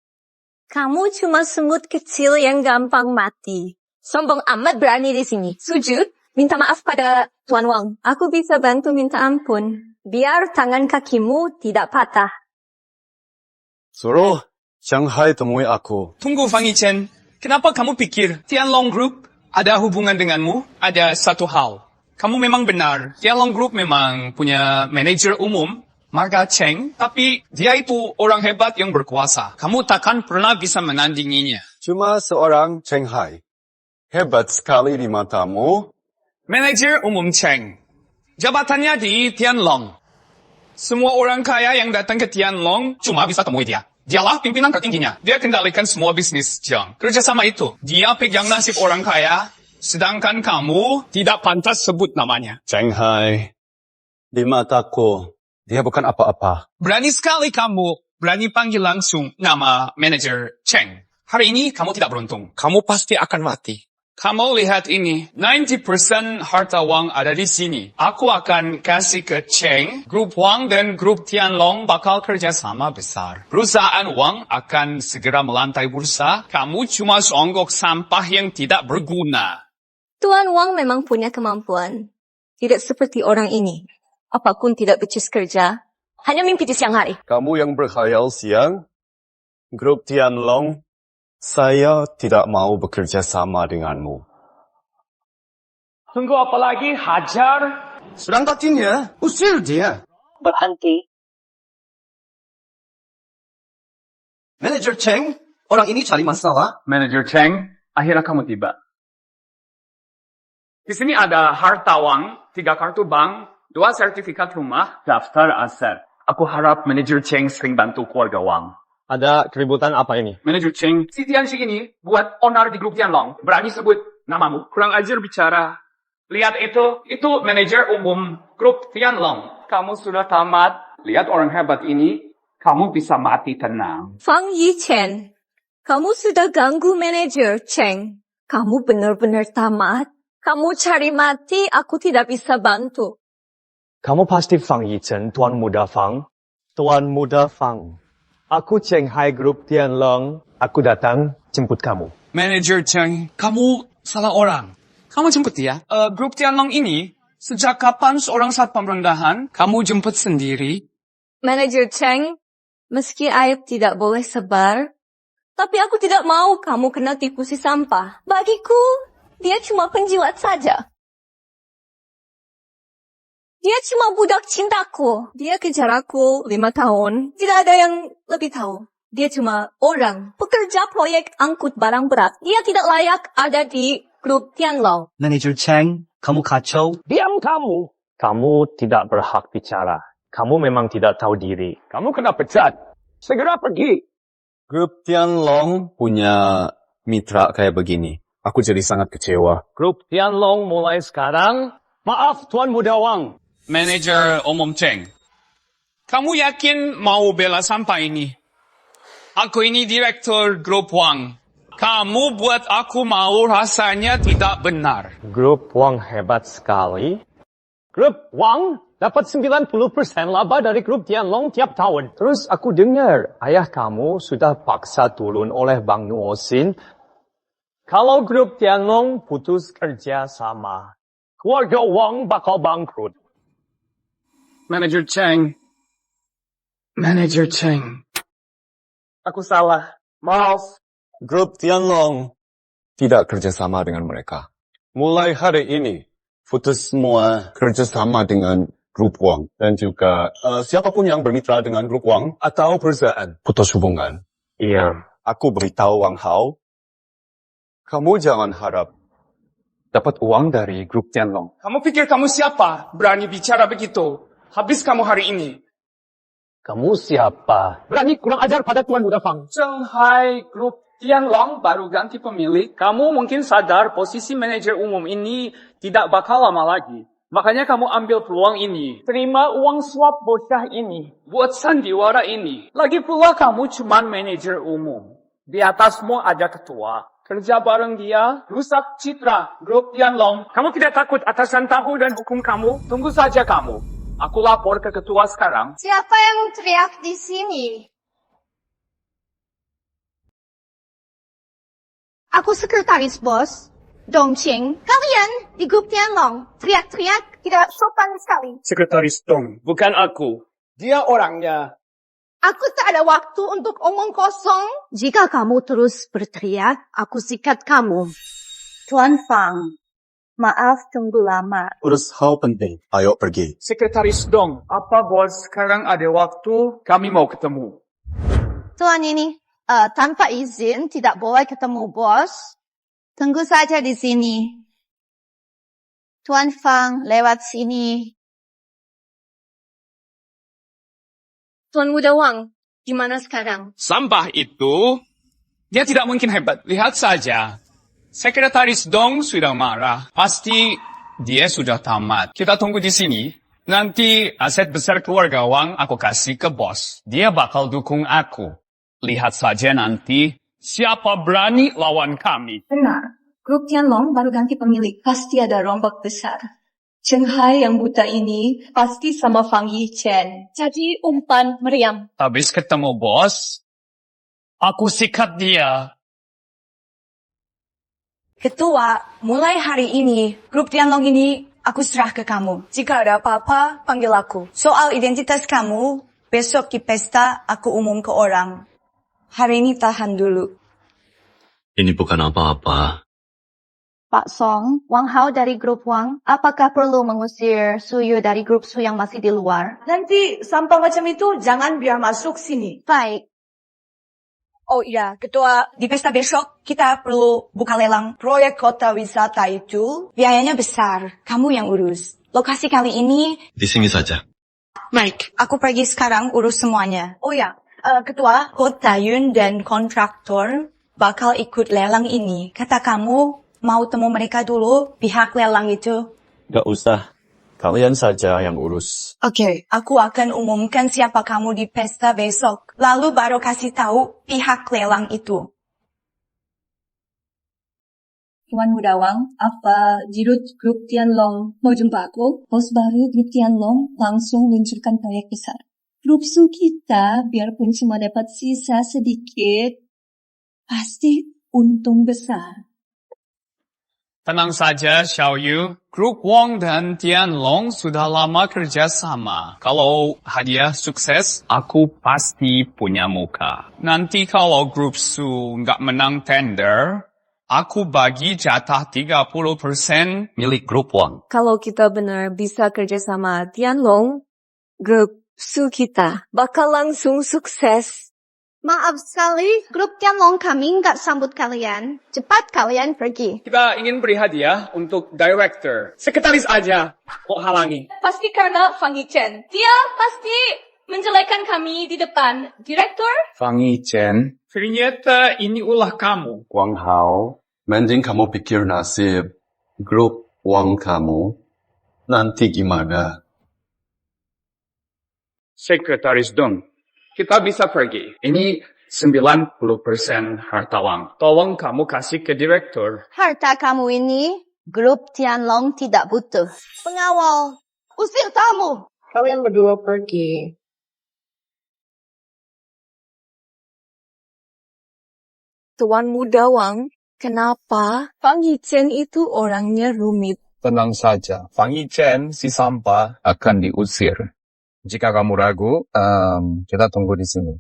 kamu cuma semut kecil yang gampang mati. Sombong amat berani di sini. Sujud, minta maaf pada Tuan Wang. Aku bisa bantu minta ampun. Biar tangan kakimu tidak patah. Suruh Shanghai temui aku. Tunggu Fang Yichen, kenapa kamu pikir Tianlong Group ada hubungan denganmu? Ada satu hal. Kamu memang benar. Tianlong Group memang punya manajer umum, Marga Cheng, tapi dia itu orang hebat yang berkuasa. Kamu takkan pernah bisa menandinginya. Cuma seorang Shanghai. Hebat sekali di matamu. Manajer umum Cheng. Jabatannya di Tianlong. Semua orang kaya yang datang ke Tianlong cuma bisa temui dia. Dialah pimpinan tertingginya. Dia kendalikan semua bisnis Jiang. Kerjasama itu, dia pegang nasib orang kaya, sedangkan kamu tidak pantas sebut namanya. Shanghai. Di mataku, dia bukan apa-apa. Berani sekali kamu. Berani panggil langsung nama manajer Cheng. Hari ini kamu tidak beruntung. Kamu pasti akan mati. Kamu lihat ini, 90% harta Wang ada di sini. Aku akan kasih ke Cheng, grup Wang dan grup Tianlong bakal kerjasama besar. Perusahaan Wang akan segera melantai bursa. Kamu cuma seonggok sampah yang tidak berguna. Tuan Wang memang punya kemampuan. Tidak seperti orang ini. Apapun tidak becus kerja. Hanya mimpi di siang hari. Kamu yang berkhayal siang? Grup Tianlong? Saya tidak mau bekerja sama denganmu. Tunggu apa lagi? Hajar. Sedang taktinya, usir dia. Berhenti. Manajer Cheng, orang ini cari masalah. Manajer Cheng, akhirnya kamu tiba. Di sini ada harta Wang, 3 kartu bank, 2 sertifikat rumah, daftar aset. Aku harap manajer Cheng sering bantu keluarga Wang. Ada keributan apa ini? Manajer Cheng, si Tianxi ini buat onar di grup Tianlong. Berani sebut namamu. Kurang ajar bicara. Lihat itu manajer umum grup Tianlong. Kamu sudah tamat. Lihat orang hebat ini. Kamu bisa mati tenang. Fang Yichen, kamu sudah ganggu manajer Cheng. Kamu benar-benar tamat. Kamu cari mati, aku tidak bisa bantu. Kamu pasti Fang Yichen, Tuan Muda Fang. Tuan Muda Fang. Aku Shanghai Group Tianlong. Aku datang jemput kamu. Manajer Cheng, kamu salah orang. Kamu jemput dia. Grup Tianlong ini, sejak kapan seorang satpam rendahan, kamu jemput sendiri? Manajer Cheng, meski aib tidak boleh sebar, tapi aku tidak mau kamu kena tipu si sampah. Bagiku, dia cuma penjiwat saja. Dia cuma budak cintaku. Dia kejar aku 5 tahun. Tidak ada yang lebih tahu. Dia cuma orang pekerja proyek angkut barang berat. Dia tidak layak ada di grup Tianlong. Manajer Cheng, kamu kacau. Diam kamu. Kamu tidak berhak bicara. Kamu memang tidak tahu diri. Kamu kena pecat. Segera pergi. Grup Tianlong punya mitra kayak begini. Aku jadi sangat kecewa. Grup Tianlong mulai sekarang. Maaf Tuan Muda Wang. Manajer umum Cheng. Kamu yakin mau bela sampah ini? Aku ini direktur grup Wang. Kamu buat aku mau rasanya tidak benar. Grup Wang hebat sekali. Grup Wang dapat 90% laba dari grup Tianlong tiap tahun. Terus aku dengar ayah kamu sudah paksa turun oleh Bang Nuosin. Kalau grup Tianlong putus kerja sama, keluarga Wang bakal bangkrut. Manajer Cheng. Aku salah. Maaf. Grup Tianlong tidak kerjasama dengan mereka. Mulai hari ini, putus semua kerjasama dengan grup Wang. Dan juga siapapun yang bermitra dengan grup Wang atau perusahaan putus hubungan. Iya. Aku beritahu Wang Hao, kamu jangan harap dapat uang dari grup Tianlong. Kamu pikir kamu siapa? Berani bicara begitu. Habis kamu hari ini. Kamu siapa? Berani kurang ajar pada Tuan Muda Fang. Cheng Hai, grup Tianlong baru ganti pemilik. Kamu mungkin sadar posisi manajer umum ini tidak bakal lama lagi. Makanya kamu ambil peluang ini. Terima uang suap bocah ini. Buat sandiwara ini. Lagi pula kamu cuman manajer umum. Di atasmu ada ketua. Kerja bareng dia, rusak citra grup Tianlong. Kamu tidak takut atasan tahu dan hukum kamu? Tunggu saja kamu. Aku lapor ke ketua sekarang. Siapa yang teriak di sini? Aku sekretaris bos. Dongqing, kalian di grup Tianlong teriak-teriak tidak sopan sekali. Sekretaris Dong, bukan aku. Dia orangnya. Aku tak ada waktu untuk omong kosong. Jika kamu terus berteriak, aku sikat kamu. Tuan Fang, maaf tunggu lama. Urus hal penting. Ayo pergi. Sekretaris Dong, apa bos sekarang ada waktu? Kami mau ketemu. Tuan ini, tanpa izin tidak boleh ketemu bos. Tunggu saja di sini. Tuan Fang, lewat sini. Tuan Muda Wang, gimana sekarang? Sampah itu, dia tidak mungkin hebat. Lihat saja. Sekretaris Dong sudah marah. Pasti dia sudah tamat. Kita tunggu di sini. Nanti aset besar keluarga Wang aku kasih ke bos. Dia bakal dukung aku. Lihat saja nanti. Siapa berani lawan kami? Benar. Grup Tianlong baru ganti pemilik. Pasti ada rombak besar. Cheng Hai yang buta ini pasti sama Fang Yichen. Jadi umpan meriam. Habis ketemu bos, aku sikat dia. Ketua, mulai hari ini, grup Tianlong ini aku serah ke kamu. Jika ada apa-apa, panggil aku. Soal identitas kamu, besok di pesta aku umum ke orang. Hari ini tahan dulu. Ini bukan apa-apa. Pak Song, Wang Hao dari grup Wang, apakah perlu mengusir Suyu dari grup Su yang masih di luar? Nanti sampah macam itu jangan biar masuk sini. Baik. Oh iya, Ketua, di pesta besok kita perlu buka lelang. Proyek kota wisata itu biayanya besar. Kamu yang urus. Lokasi kali ini... Di sini saja. Baik, aku pergi sekarang urus semuanya. Oh ya, Ketua, Kota Yun dan kontraktor bakal ikut lelang ini. Kata kamu mau temu mereka dulu, pihak lelang itu. Gak usah. Kalian saja yang urus. Oke, aku akan umumkan siapa kamu di pesta besok. Lalu baru kasih tahu pihak lelang itu. Tuan Muda Wang, apa Dirut Grup Tianlong mau jumpa aku? Bos baru Grup Tianlong langsung luncurkan proyek besar. Grup Su kita, biarpun cuma dapat sisa sedikit, pasti untung besar. Tenang saja, Xiao Yu. Grup Wang dan Tianlong sudah lama kerja sama. Kalau hadiah sukses, aku pasti punya muka. Nanti kalau grup Su nggak menang tender, aku bagi jatah 30% Milik grup Wang. Kalau kita benar bisa kerja sama Tianlong, grup Su kita bakal langsung sukses. Maaf sekali, grup Tianlong kami nggak sambut kalian. Cepat kalian pergi. Kita ingin beri hadiah untuk director. Sekretaris aja, kok halangi? Pasti karena Fang Yichen. Dia pasti menjelekan kami di depan. Direktur? Fang Yichen. Ternyata ini ulah kamu. Wang Hao, mending kamu pikir nasib grup Wang kamu nanti gimana? Sekretaris Dong, kita bisa pergi. Ini 90% harta Wang. Tolong kamu kasih ke direktur. Harta kamu ini, grup Tianlong tidak butuh. Pengawal, usir tamu. Kalian berdua pergi. Tuan Muda Wang, kenapa Fang Yichen itu orangnya rumit? Tenang saja, Fang Yichen si sampah akan diusir. Jika kamu ragu, kita tunggu di sini.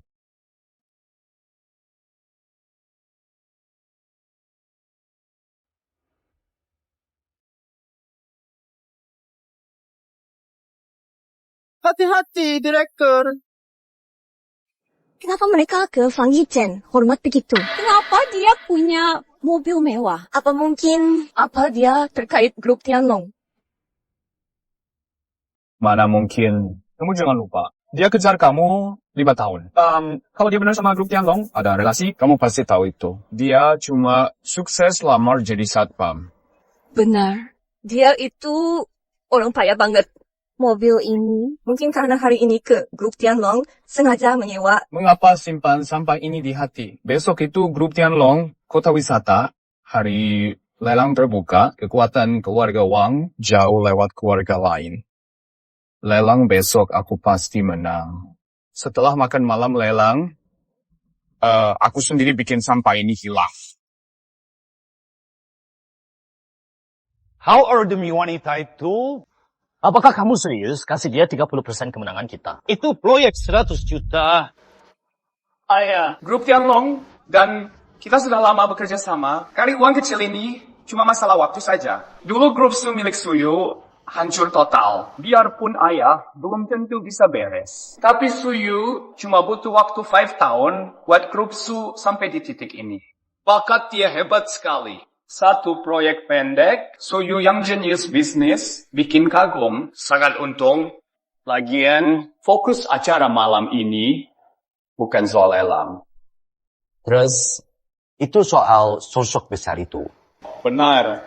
Hati-hati, Direktur. Kenapa mereka ke Fang Yichen hormat begitu? Kenapa dia punya mobil mewah. Apa mungkin Apa dia terkait grup Tianlong? Mana mungkin. Kamu jangan lupa. Dia kejar kamu 5 tahun. Kalau dia benar sama grup Tianlong, ada relasi, kamu pasti tahu itu. Dia cuma sukses lamar jadi satpam. Benar. Dia itu orang kaya banget. Mobil ini mungkin karena hari ini ke grup Tianlong sengaja menyewa. Mengapa simpan sampah ini di hati? Besok itu grup Tianlong, kota wisata, hari lelang terbuka, kekuatan keluarga Wang jauh lewat keluarga lain. Lelang besok aku pasti menang. Setelah makan malam lelang, aku sendiri bikin sampah ini hilaf. How are demi wanita itu? Apakah kamu serius kasih dia 30% kemenangan kita? Itu proyek 100 juta. Ayah, grup Tianlong dan kita sudah lama bekerja sama. Kali uang kecil ini cuma masalah waktu saja. Dulu grup Su milik Suyu hancur total. Biarpun ayah belum tentu bisa beres. Tapi Suyu cuma butuh waktu 5 tahun buat grup Su sampai di titik ini. Bakat dia hebat sekali. Satu proyek pendek, Suyu yang jenius bisnis, bikin kagum, sangat untung. Lagian, fokus acara malam ini bukan soal lelang. Terus, itu soal sosok besar itu. Benar.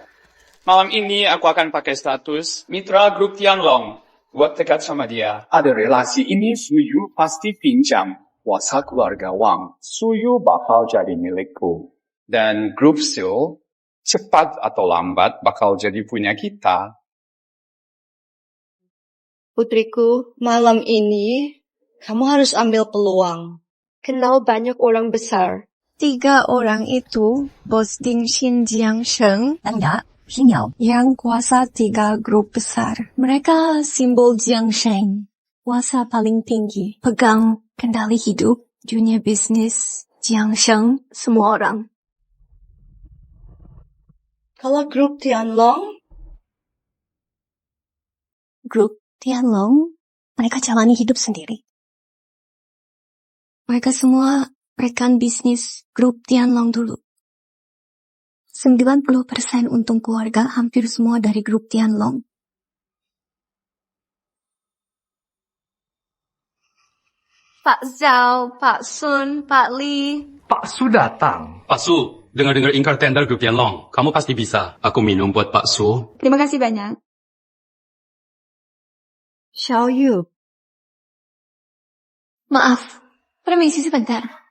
Malam ini aku akan pakai status mitra grup Tianlong buat dekat sama dia. Ada relasi ini Suyu pasti pinjam kuasa keluarga Wang. Suyu bakal jadi milikku. Dan grup Sil cepat atau lambat bakal jadi punya kita. Putriku, malam ini kamu harus ambil peluang. Kenal banyak orang besar. 3 orang itu Bos Ding Xin Jiangsheng yang kuasa 3 grup besar. Mereka simbol Jiangsheng, kuasa paling tinggi, pegang kendali hidup, dunia bisnis, Jiangsheng, semua orang. Kalau grup Tianlong, mereka jalani hidup sendiri. Mereka semua rekan bisnis grup Tianlong dulu. 90% untung keluarga hampir semua dari grup Tianlong. Pak Zhao, Pak Sun, Pak Li. Pak Su datang. Pak Su, dengar-dengar ingkar tender grup Tianlong. Kamu pasti bisa. Aku minum buat Pak Su. Terima kasih banyak. Xiao Yu. Maaf, permisi sebentar.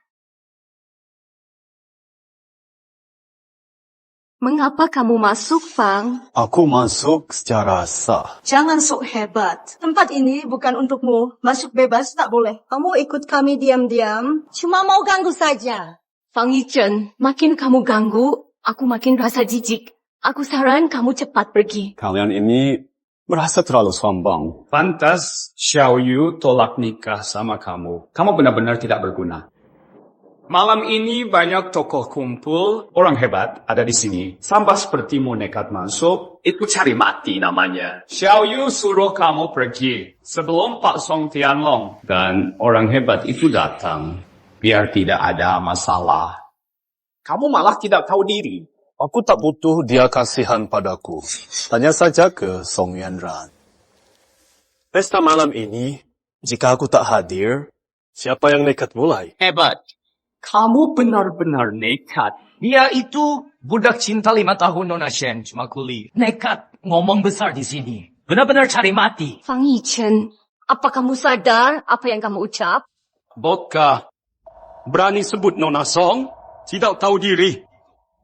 Mengapa kamu masuk, Fang? Aku masuk secara sah. jangan sok hebat. Tempat ini bukan untukmu. Masuk bebas tak boleh. Kamu ikut kami diam-diam. Cuma mau ganggu saja. Fang Yichen, makin kamu ganggu, aku makin rasa jijik. Aku saran kamu cepat pergi. Kalian ini merasa terlalu sombong. Pantas Xiao Yu tolak nikah sama kamu. Kamu benar-benar tidak berguna. Malam ini banyak tokoh kumpul, orang hebat ada di sini. Sampai sepertimu nekat masuk, itu cari mati namanya. Xiao Yu suruh kamu pergi sebelum Pak Song Tianlong dan orang hebat itu datang, biar tidak ada masalah. Kamu malah tidak tahu diri. Aku tak butuh dia kasihan padaku. Tanya saja ke Song Yuanran. Pesta malam ini, jika aku tak hadir, siapa yang nekat mulai? Hebat. Kamu benar-benar nekat. Dia itu budak cinta 5 tahun Nona Shen, cuma kuli. Nekat ngomong besar di sini. Benar-benar cari mati. Fang Yichen, apa kamu sadar apa yang kamu ucap? Vodka. Berani sebut Nona Song? Tidak tahu diri.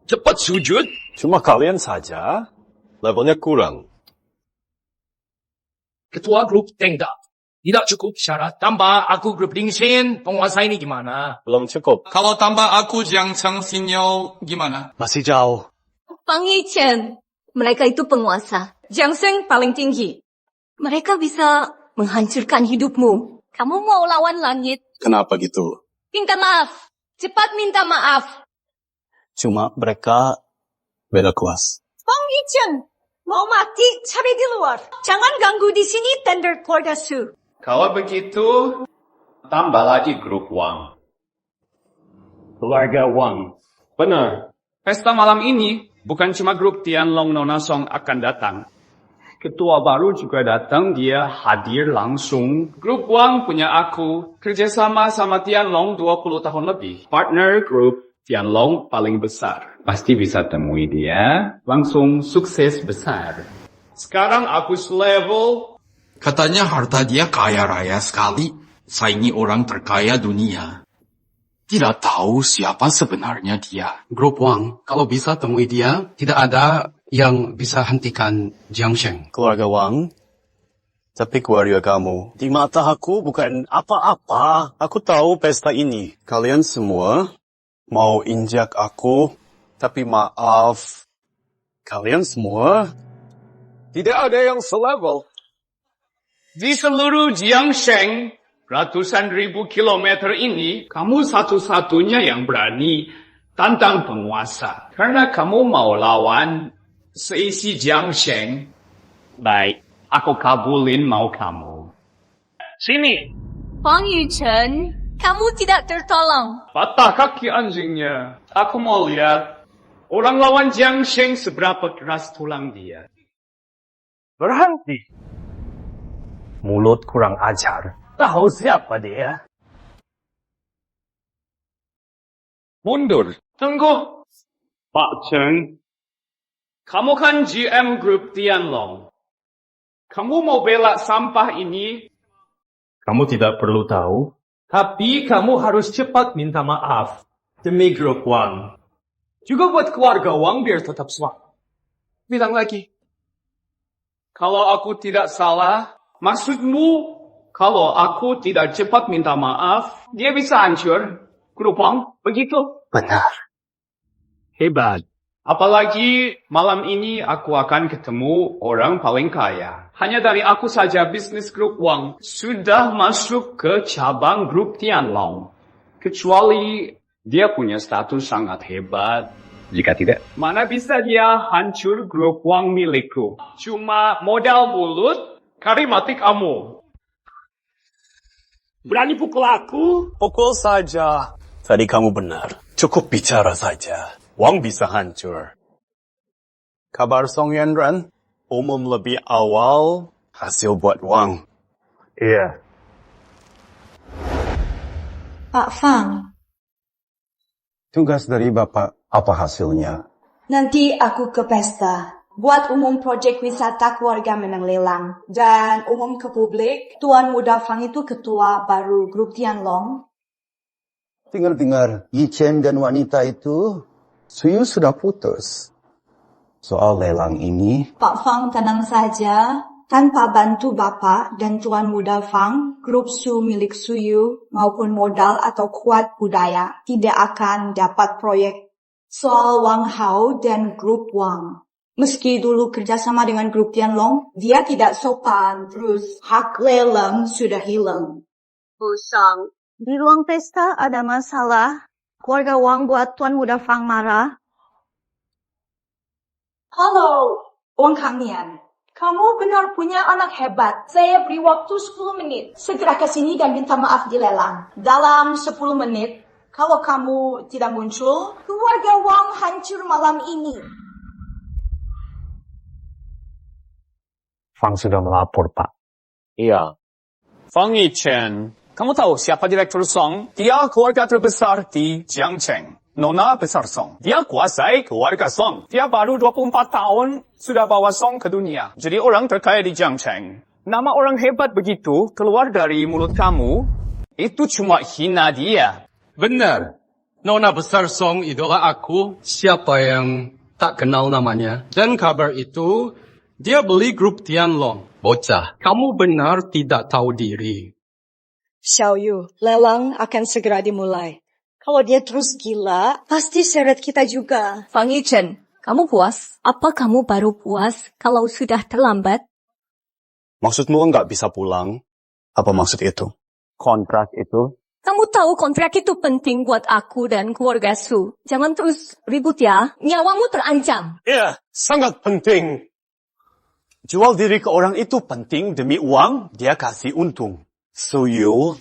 Cepat sujud. Cuma kalian saja, levelnya kurang. Ketua grup Tengda. Tidak cukup syarat. Tambah aku grup Dingxin, penguasa ini gimana? Belum cukup. Kalau tambah aku Jiang Cheng Xinyo gimana? Masih jauh. Fang Yichen, mereka itu penguasa. Jiangsheng paling tinggi. Mereka bisa menghancurkan hidupmu. Kamu mau lawan langit? Kenapa gitu? Minta maaf. Cepat minta maaf. Cuma mereka beda kelas. Fang Yichen, mau mati cari di luar. Jangan ganggu di sini tender keluarga Su. Kalau begitu, tambah lagi grup Wang. Keluarga Wang. Benar. Pesta malam ini bukan cuma grup Tianlong Nona Song akan datang. Ketua baru juga datang, dia hadir langsung. Grup Wang punya aku, kerjasama sama Tianlong 20 tahun lebih. Partner grup Tianlong paling besar. Pasti bisa temui dia, langsung sukses besar. Sekarang aku selevel. Katanya harta dia kaya raya sekali, saingi orang terkaya dunia. Tidak tahu siapa sebenarnya dia. Grup Wang, kalau bisa temui dia, tidak ada yang bisa hentikan Jiang Sheng. Keluarga Wang, tapi keluarga kamu di mata aku bukan apa-apa. Aku tahu pesta ini. Kalian semua mau injak aku, tapi maaf. Kalian semua Tidak ada yang selevel. Di seluruh Jiangsheng, ratusan ribu kilometer ini, kamu satu-satunya yang berani tantang penguasa. Karena kamu mau lawan seisi Jiangsheng. Baik, aku kabulin mau kamu. Sini. Huang Yuchen, kamu tidak tertolong. Patah kaki anjingnya. Aku mau lihat orang lawan Jiangsheng seberapa keras tulang dia. Berhenti. Mulut kurang ajar. Tahu siapa dia? Mundur. Tunggu. Pak Chen. Kamu kan GM Group Tianlong. Kamu mau bela sampah ini? Kamu tidak perlu tahu. Tapi kamu harus cepat minta maaf. Demi grup Wang. Juga buat keluarga Wang biar tetap selamat. Bilang lagi. Kalau aku tidak salah, maksudmu kalau aku tidak cepat minta maaf, dia bisa hancur. Grup Wang, begitu? benar. Hebat. Apalagi malam ini aku akan ketemu orang paling kaya. Hanya dari aku saja bisnis grup Wang sudah masuk ke cabang grup Tianlong. Kecuali dia punya status sangat hebat. Jika tidak, mana bisa dia hancur grup Wang milikku? Cuma modal mulut, kari mati kamu. Berani pukul aku? Pukul saja. Tadi kamu benar. Cukup bicara saja. Wang bisa hancur. Kabar Song Yanran, umum lebih awal hasil buat Wang. Iya. Pak Fang, Tugas dari Bapak, apa hasilnya? nanti aku ke pesta. Buat umum proyek wisata keluarga menang lelang. Dan umum ke publik, Tuan Muda Fang itu ketua baru grup Tianlong. Dengar-dengar, Yi Chen dan wanita itu, Suyu sudah putus. Soal lelang ini, Pak Fang tenang saja. Tanpa bantu Bapak dan Tuan Muda Fang, grup Su milik Suyu maupun modal atau kuat budaya tidak akan dapat proyek. Soal Wang Hao dan grup Wang. Meski dulu kerjasama dengan grup Tianlong, dia tidak sopan, terus hak lelang sudah hilang. Busang, di ruang pesta ada masalah. Keluarga Wang buat Tuan Muda Fang marah. Halo, Wang Kangnian. Kamu benar punya anak hebat. Saya beri waktu 10 menit. Segera ke sini dan minta maaf di lelang. Dalam 10 menit, kalau kamu tidak muncul, keluarga Wang hancur malam ini. Fang sudah melapor, Pak. Iya. Fang Yichen, kamu tahu siapa Direktur Song? Dia keluarga terbesar di Jiangsheng. Nona besar Song. Dia kuasai keluarga Song. Dia baru 24 tahun sudah bawa Song ke dunia. Jadi orang terkaya di Jiangsheng. Nama orang hebat begitu keluar dari mulut kamu, itu cuma hina dia. Benar. Nona besar Song idola aku. Siapa yang tak kenal namanya? Dan kabar itu, dia beli grup Tianlong. Bocah, kamu benar tidak tahu diri. Xiaoyu, lelang akan segera dimulai. Kalau dia terus gila, pasti seret kita juga. Fang Yichen, kamu puas? Apa kamu baru puas kalau sudah terlambat? maksudmu nggak bisa pulang? Apa maksud itu? Kontrak itu? Kamu tahu kontrak itu penting buat aku dan keluarga Su. Jangan terus ribut ya. Nyawamu terancam. Iya, sangat penting. Jual diri ke orang itu penting demi uang, dia kasih untung. Suyu,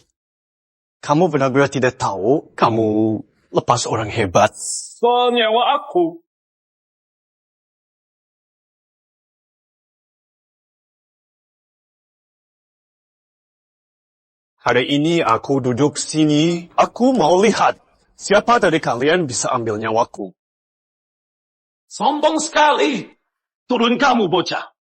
kamu benar-benar tidak tahu kamu lepas orang hebat. Soal nyawa aku. Hari ini aku duduk sini, aku mau lihat siapa dari kalian bisa ambil nyawaku. Sombong sekali. Turun kamu, bocah.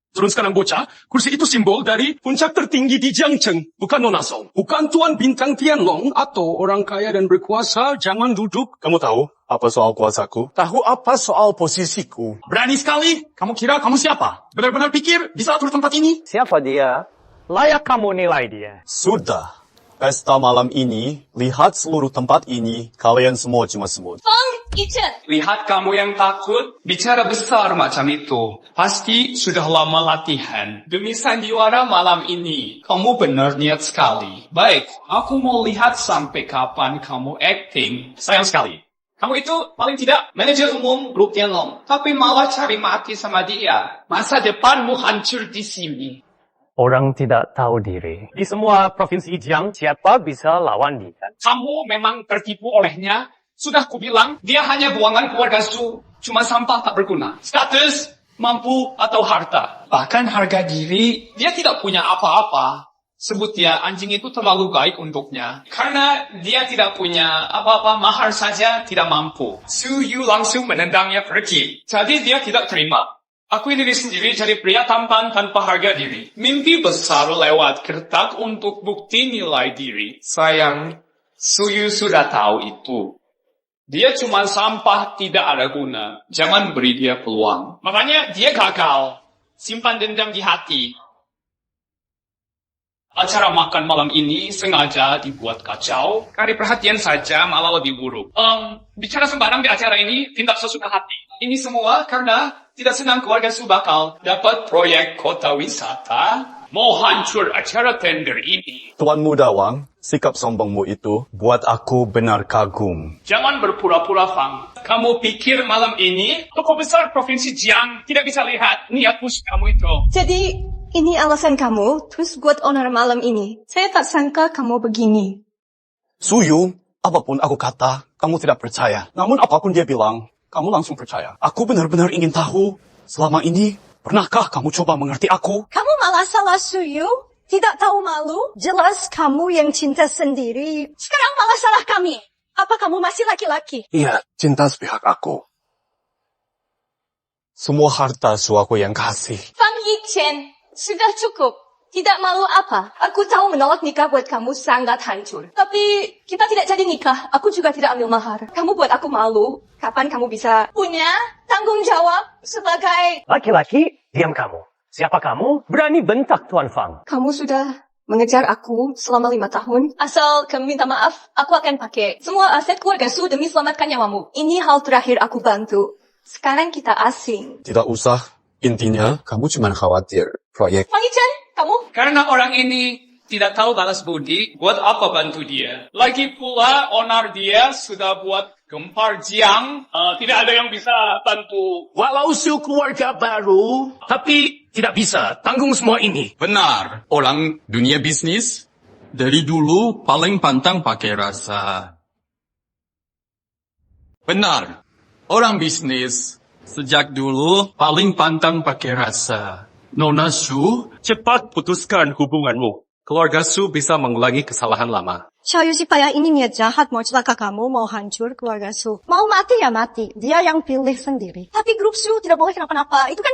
Turun sekarang bocah, kursi itu simbol dari puncak tertinggi di Jiangcheng, bukan Nona Song. Bukan Tuan Bintang Tianlong atau orang kaya dan berkuasa, jangan duduk. Kamu tahu apa soal kuasaku? Tahu apa soal posisiku? Berani sekali, kamu kira kamu siapa? Benar-benar pikir bisa atur tempat ini? Siapa dia? Layak kamu nilai dia. Sudah. Pesta malam ini, lihat seluruh tempat ini, kalian semua cuma semut. Fang Yichen, Lihat kamu yang takut, bicara besar macam itu. Pasti sudah lama latihan. Demi sandiwara malam ini, kamu benar niat sekali. Baik, aku mau lihat sampai kapan kamu acting. Sayang sekali. Kamu itu paling tidak manajer umum grup Tianlong. Tapi malah cari mati sama dia. Masa depanmu hancur di sini. Orang tidak tahu diri. Di semua provinsi Jiang, siapa bisa lawan dia? Kamu memang tertipu olehnya. Sudah kubilang, dia hanya buangan keluarga Su. Cuma sampah tak berguna. Status, mampu, atau harta. Bahkan harga diri, dia tidak punya apa-apa. Sebut dia anjing itu terlalu baik untuknya. Karena dia tidak punya apa-apa, mahar saja tidak mampu. Su Yu langsung menendangnya pergi. Jadi dia tidak terima. Aku diri sendiri jadi pria tampan tanpa harga diri. Mimpi besar lewat kertas untuk bukti nilai diri. Sayang, Suyu sudah tahu itu. Dia cuma sampah tidak ada guna. Jangan beri dia peluang. Makanya dia gagal. Simpan dendam di hati. Acara makan malam ini sengaja dibuat kacau. Kari perhatian saja malah lebih buruk. Bicara sembarang di acara ini tindak sesuka hati. Ini semua karena tidak senang keluarga Su bakal dapat proyek kota wisata. Mau hancur acara tender ini. Tuan Muda Wang, sikap sombongmu itu buat aku benar kagum. Jangan berpura-pura, Fang. Kamu pikir malam ini toko besar provinsi Jiang tidak bisa lihat niat push kamu itu. Jadi, ini alasan kamu terus buat honor malam ini. Saya tak sangka kamu begini. Suyu, apapun aku kata, kamu tidak percaya. Namun apapun dia bilang, kamu langsung percaya. Aku benar-benar ingin tahu, selama ini, pernahkah kamu coba mengerti aku? kamu malah salah Suyu? Tidak tahu malu? Jelas kamu yang cinta sendiri. Sekarang malah salah kami. Apa kamu masih laki-laki? Iya, cinta sepihak aku. Semua harta Su aku yang kasih. Fang Yichen, sudah cukup. Tidak malu apa? Aku tahu menolak nikah buat kamu sangat hancur. Tapi kita tidak jadi nikah. Aku juga tidak ambil mahar. Kamu buat aku malu. Kapan kamu bisa punya tanggung jawab sebagai... Laki-laki, diam kamu. Siapa kamu? Berani bentak Tuan Fang. Kamu sudah mengejar aku selama 5 tahun. Asal kamu minta maaf, aku akan pakai semua aset keluarga Su demi selamatkan nyawamu. Ini hal terakhir aku bantu. Sekarang kita asing. Tidak usah. Intinya, kamu cuma khawatir proyek. Fang Yichen, kamu? Karena orang ini tidak tahu balas budi, buat apa bantu dia? Lagi pula, onar dia sudah buat gempar Jiang. Tidak ada yang bisa bantu. Walau Su keluarga baru, tapi tidak bisa tanggung semua ini. Benar, orang dunia bisnis dari dulu paling pantang pakai rasa. Benar, orang bisnis sejak dulu paling pantang pakai rasa. Nona Su, cepat putuskan hubunganmu. Keluarga Su bisa mengulangi kesalahan lama. Xiaoyu si payah ini niat jahat, mau celaka kamu, mau hancur keluarga Su. Mau mati ya mati, dia yang pilih sendiri. Tapi grup Su tidak boleh kenapa-napa, itu kan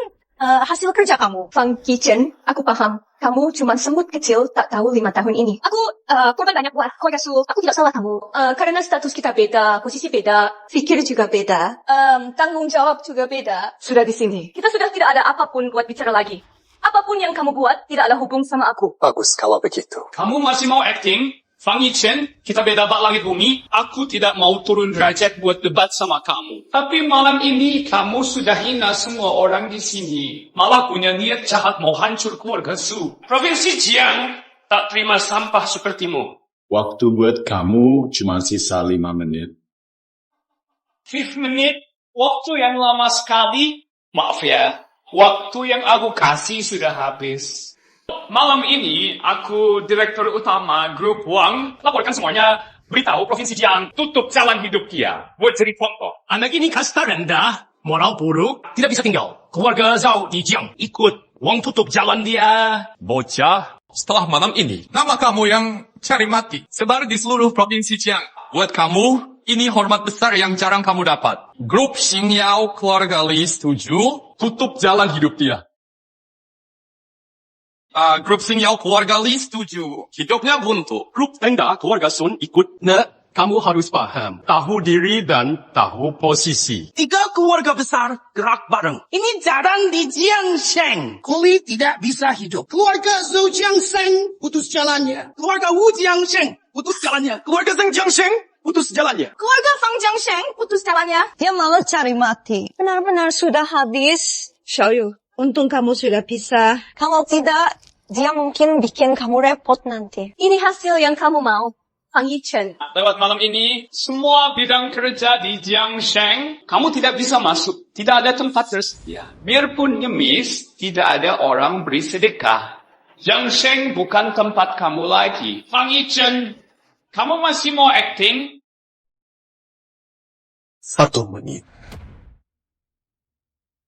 hasil kerja kamu. Fang Yichen, aku paham. Kamu cuma semut kecil tak tahu 5 tahun ini. Aku korban banyak buat keluarga Su. Aku tidak salah kamu. Karena status kita beda, posisi beda, pikir juga beda, tanggung jawab juga beda. Sudah di sini. Kita sudah tidak ada apapun buat bicara lagi. Apapun yang kamu buat tidak ada hubung sama aku. Bagus kalau begitu. Kamu masih mau acting? Fang Yichen, kita beda bak langit bumi. Aku tidak mau turun derajat buat debat sama kamu. Tapi malam ini kamu sudah hina semua orang di sini. Malah punya niat jahat mau hancur keluarga Su. Provinsi Jiang tak terima sampah sepertimu. Waktu buat kamu cuma sisa 5 menit. 5 menit? Waktu yang lama sekali? Maaf ya, waktu yang aku kasih sudah habis. Malam ini, aku direktur utama grup Wang. Laporkan semuanya, beritahu Provinsi Jiang, tutup jalan hidup dia. Buat jadi contoh. Anak ini kasta rendah, moral buruk, tidak bisa tinggal. Keluarga Zhao di Jiang ikut uang tutup jalan dia. Bocah, setelah malam ini, nama kamu yang cari mati sebar di seluruh provinsi Jiang. Buat kamu, ini hormat besar yang jarang kamu dapat. Grup Xingyao keluarga Li setuju, tutup jalan hidup dia. Grup Xingyao keluarga Li setuju, hidupnya buntu. Grup Tenda keluarga Sun ikut. Nak, kamu harus paham. Tahu diri dan tahu posisi. 3 keluarga besar gerak bareng. Ini jarang di Jiangsheng. Kuli tidak bisa hidup. Keluarga Zhou Jiangsheng putus jalannya. Keluarga Wu Jiangsheng putus jalannya. Keluarga Zheng Jiangsheng putus jalannya. Keluarga Fang Jiangsheng putus jalannya. Dia malah cari mati. Benar-benar sudah habis. Xiaoyu, untung kamu sudah pisah. Kalau tidak, dia mungkin bikin kamu repot nanti. Ini hasil yang kamu mau. Fang Yichen. Lewat malam ini, semua bidang kerja di Jiangsheng, kamu tidak bisa masuk. Tidak ada tempat tersedia. Biarpun ngemis, tidak ada orang beri sedekah. Jiangsheng bukan tempat kamu lagi. Fang Yichen, kamu masih mau acting? 1 menit.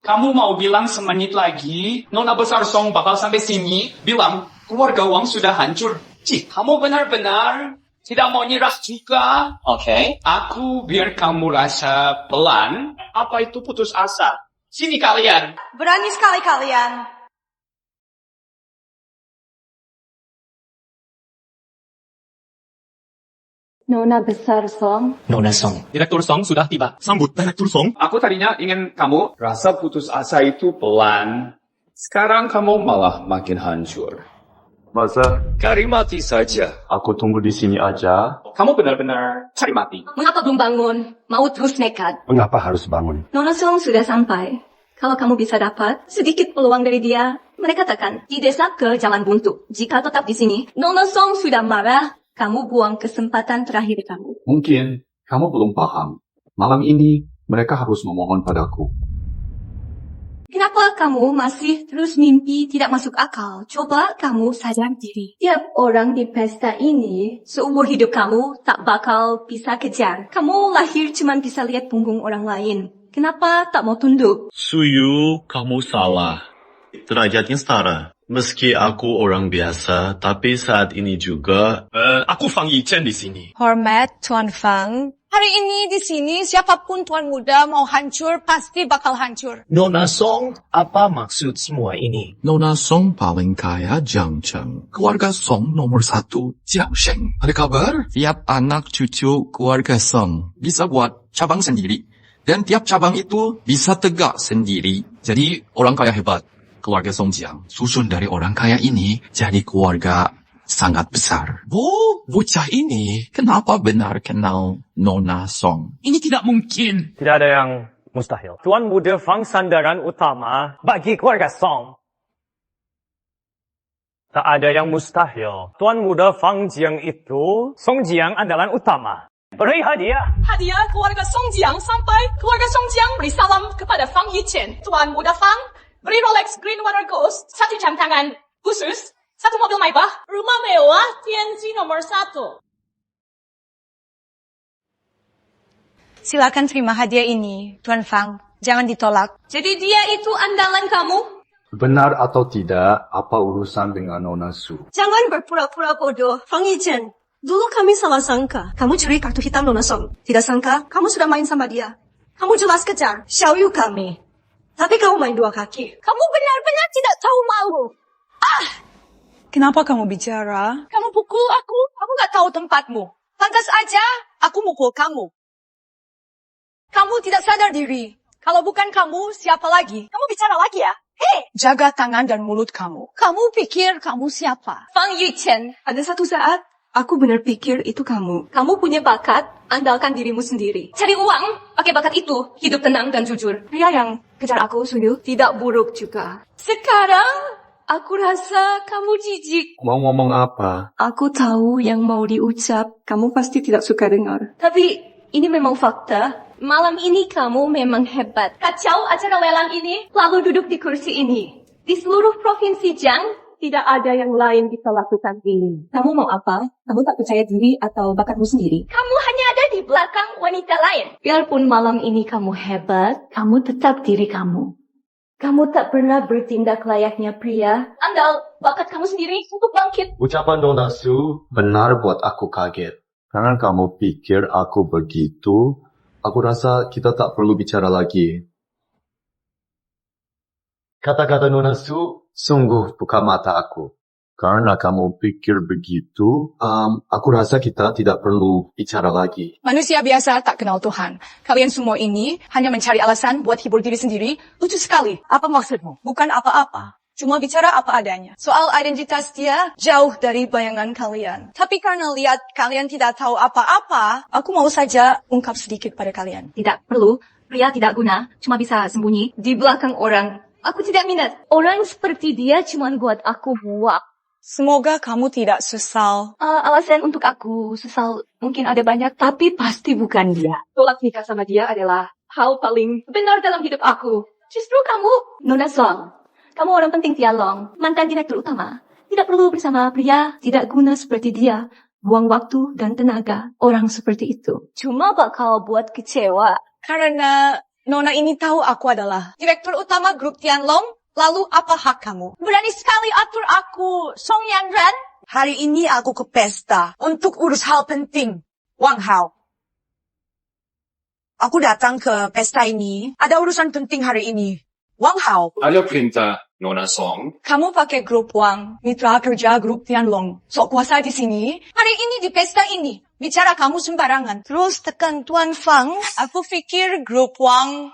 Kamu mau bilang semenit lagi, Nona Besar Song bakal sampai sini, bilang, keluarga Wang sudah hancur. Cik, kamu benar-benar tidak mau nyerah juga. Oke. Aku biar kamu rasa pelan. Apa itu putus asa? Sini kalian. Berani sekali kalian. Nona Besar Song. Nona Song. Direktur Song sudah tiba. Sambut Direktur Song. Aku tadinya ingin kamu rasa putus asa itu pelan. Sekarang kamu malah makin hancur. Masa? Cari mati saja. Aku tunggu di sini aja. Kamu benar-benar cari mati. Mengapa belum bangun? Mau terus nekat? Mengapa harus bangun? Nona Song sudah sampai. Kalau kamu bisa dapat sedikit peluang dari dia, mereka katakan di desa ke jalan buntu. Jika tetap di sini, Nona Song sudah marah. Kamu buang kesempatan terakhir kamu. Mungkin kamu belum paham. Malam ini mereka harus memohon padaku. Kenapa kamu masih terus mimpi tidak masuk akal? Coba kamu sadar diri. Tiap orang di pesta ini, seumur hidup kamu tak bakal bisa kejar. Kamu lahir cuma bisa lihat punggung orang lain. Kenapa tak mau tunduk? Suyu, kamu salah. Derajatnya setara. Meski aku orang biasa, tapi saat ini juga... Aku Fang Yichen di sini. Hormat, Tuan Fang. Hari ini di sini, siapapun tuan muda mau hancur, pasti bakal hancur. Nona Song, apa maksud semua ini? Nona Song paling kaya Jiangsheng. Keluarga Song nomor 1 Jiangsheng. Ada kabar? Tiap anak cucu keluarga Song bisa buat cabang sendiri. Dan tiap cabang itu bisa tegak sendiri. Jadi orang kaya hebat. Keluarga Song Jiang susun dari orang kaya ini jadi keluarga sangat besar. Bocah ini kenapa benar kenal Nona Song? Ini tidak mungkin. Tidak ada yang mustahil. Tuan Muda Fang sandaran utama bagi keluarga Song. Tak ada yang mustahil. Tuan Muda Fang Jiang itu, Song Jiang andalan utama. Beri hadiah. Hadiah keluarga Song Jiang sampai keluarga Song Jiang beri salam kepada Fang Yichen. Tuan Muda Fang, beri Rolex Green Water Ghost, 1 jam tangan khusus, 1 mobil Maybach, rumah mewah TNC nomor 1. Silakan terima hadiah ini, Tuan Fang. Jangan ditolak. Jadi dia itu andalan kamu? Benar atau tidak, apa urusan dengan Nona Su? Jangan berpura-pura bodoh, Fang Yichen. Dulu kami salah sangka. Kamu curi kartu hitam Nona Song. Tidak sangka, kamu sudah main sama dia. Kamu jelas kejar, Xiaoyu kami. Tapi kamu main 2 kaki. Kamu benar-benar tidak tahu malu. Kenapa kamu bicara? Kamu pukul aku. Aku gak tahu tempatmu. Pantas aja, aku mukul kamu. Kamu tidak sadar diri. Kalau bukan kamu, siapa lagi? Kamu bicara lagi ya? Hei! Jaga tangan dan mulut kamu. Kamu pikir kamu siapa? Fang Yichen, ada satu saat, aku benar pikir itu kamu. Kamu punya bakat, andalkan dirimu sendiri. Cari uang, pakai bakat itu, hidup tenang dan jujur. Pria yang kejar aku, Suyu, tidak buruk juga. Sekarang, aku rasa kamu jijik. Mau ngomong apa? Aku tahu yang mau diucap, kamu pasti tidak suka dengar. Tapi, ini memang fakta. Malam ini kamu memang hebat. Kacau acara lelang ini, lalu duduk di kursi ini. Di seluruh provinsi Jiang, Tidak ada yang lain bisa lakukan ini. Kamu mau apa? Kamu tak percaya diri atau bakatmu sendiri? Kamu hanya ada di belakang wanita lain. Biarpun malam ini kamu hebat, kamu tetap diri kamu. Kamu tak pernah bertindak layaknya pria. Andal bakat kamu sendiri untuk bangkit. Ucapan Nona Su benar buat aku kaget. Karena kamu pikir aku begitu, aku rasa kita tak perlu bicara lagi. Kata-kata Nona Su sungguh buka mata aku. Karena kamu pikir begitu, aku rasa kita tidak perlu bicara lagi. Manusia biasa tak kenal Tuhan. Kalian semua ini hanya mencari alasan buat hibur diri sendiri. Lucu sekali. Apa maksudmu? Bukan apa-apa. Cuma bicara apa adanya. Soal identitas dia jauh dari bayangan kalian. Tapi karena lihat kalian tidak tahu apa-apa, aku mau saja ungkap sedikit pada kalian. Tidak perlu. Pria tidak guna. Cuma bisa sembunyi di belakang orang. Aku tidak minat. Orang seperti dia cuma buat aku muak. Semoga kamu tidak sesal. Alasan untuk aku sesal mungkin ada banyak, tapi pasti bukan dia. Tolak nikah sama dia adalah hal paling benar dalam hidup aku. Justru kamu, Nona Song. Kamu orang penting Tianlong, mantan direktur utama. Tidak perlu bersama pria tidak guna seperti dia. Buang waktu dan tenaga orang seperti itu. Cuma bakal buat kecewa. Karena Nona ini tahu aku adalah direktur utama grup Tianlong. Lalu apa hak kamu? Berani sekali atur aku, Song Yanran. Hari ini aku ke pesta untuk urus hal penting. Wang Hao. Aku datang ke pesta ini. Ada urusan penting hari ini. Wang Hao. Ada perintah, Nona Song. Kamu pakai grup Wang, mitra kerja grup Tianlong. Sok kuasa di sini. Hari ini di pesta ini. Bicara kamu sembarangan. Terus tekan Tuan Fang. Aku pikir grup Wang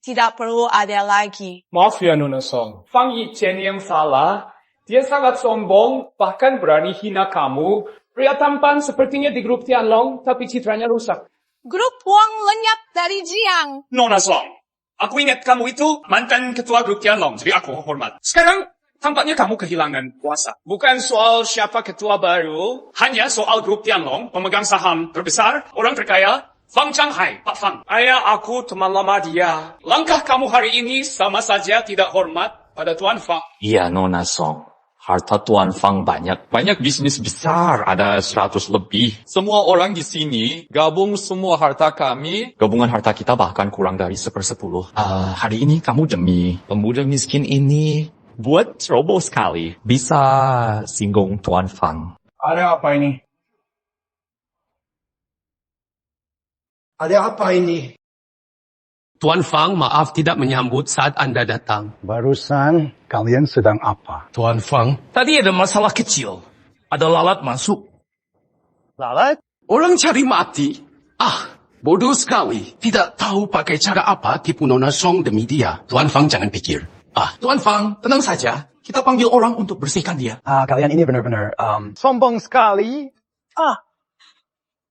tidak perlu ada lagi. Maaf ya Nona Song. Fang Yichen yang salah. Dia sangat sombong, bahkan berani hina kamu. Pria tampan sepertinya di grup Tianlong, tapi citranya rusak. Grup Wang lenyap dari Jiang. Nona Song, aku ingat kamu itu mantan ketua grup Tianlong, jadi aku hormat. Sekarang tampaknya kamu kehilangan kuasa. Bukan soal siapa ketua baru, hanya soal grup Tianlong, pemegang saham terbesar, orang terkaya, Fang Changhai, Pak Fang. Ayah aku teman lama dia. Langkah kamu hari ini sama saja tidak hormat pada Tuan Fang. Iya, Nona Song. Harta Tuan Fang banyak. Banyak bisnis besar. Ada 100 lebih. Semua orang di sini gabung semua harta kami. Gabungan harta kita bahkan kurang dari 1/10. Hari ini kamu demi pemuda miskin ini buat ceroboh sekali. Bisa singgung Tuan Fang. Ada apa ini? Ada apa ini? Tuan Fang, maaf tidak menyambut saat Anda datang. Barusan kalian sedang apa? Tuan Fang, tadi ada masalah kecil. Ada lalat masuk. Lalat? Orang cari mati. Bodoh sekali. Tidak tahu pakai cara apa tipu Nona Song demi dia. Tuan Fang jangan pikir. Tuan Fang, tenang saja. Kita panggil orang untuk bersihkan dia. Kalian ini benar-benar sombong sekali.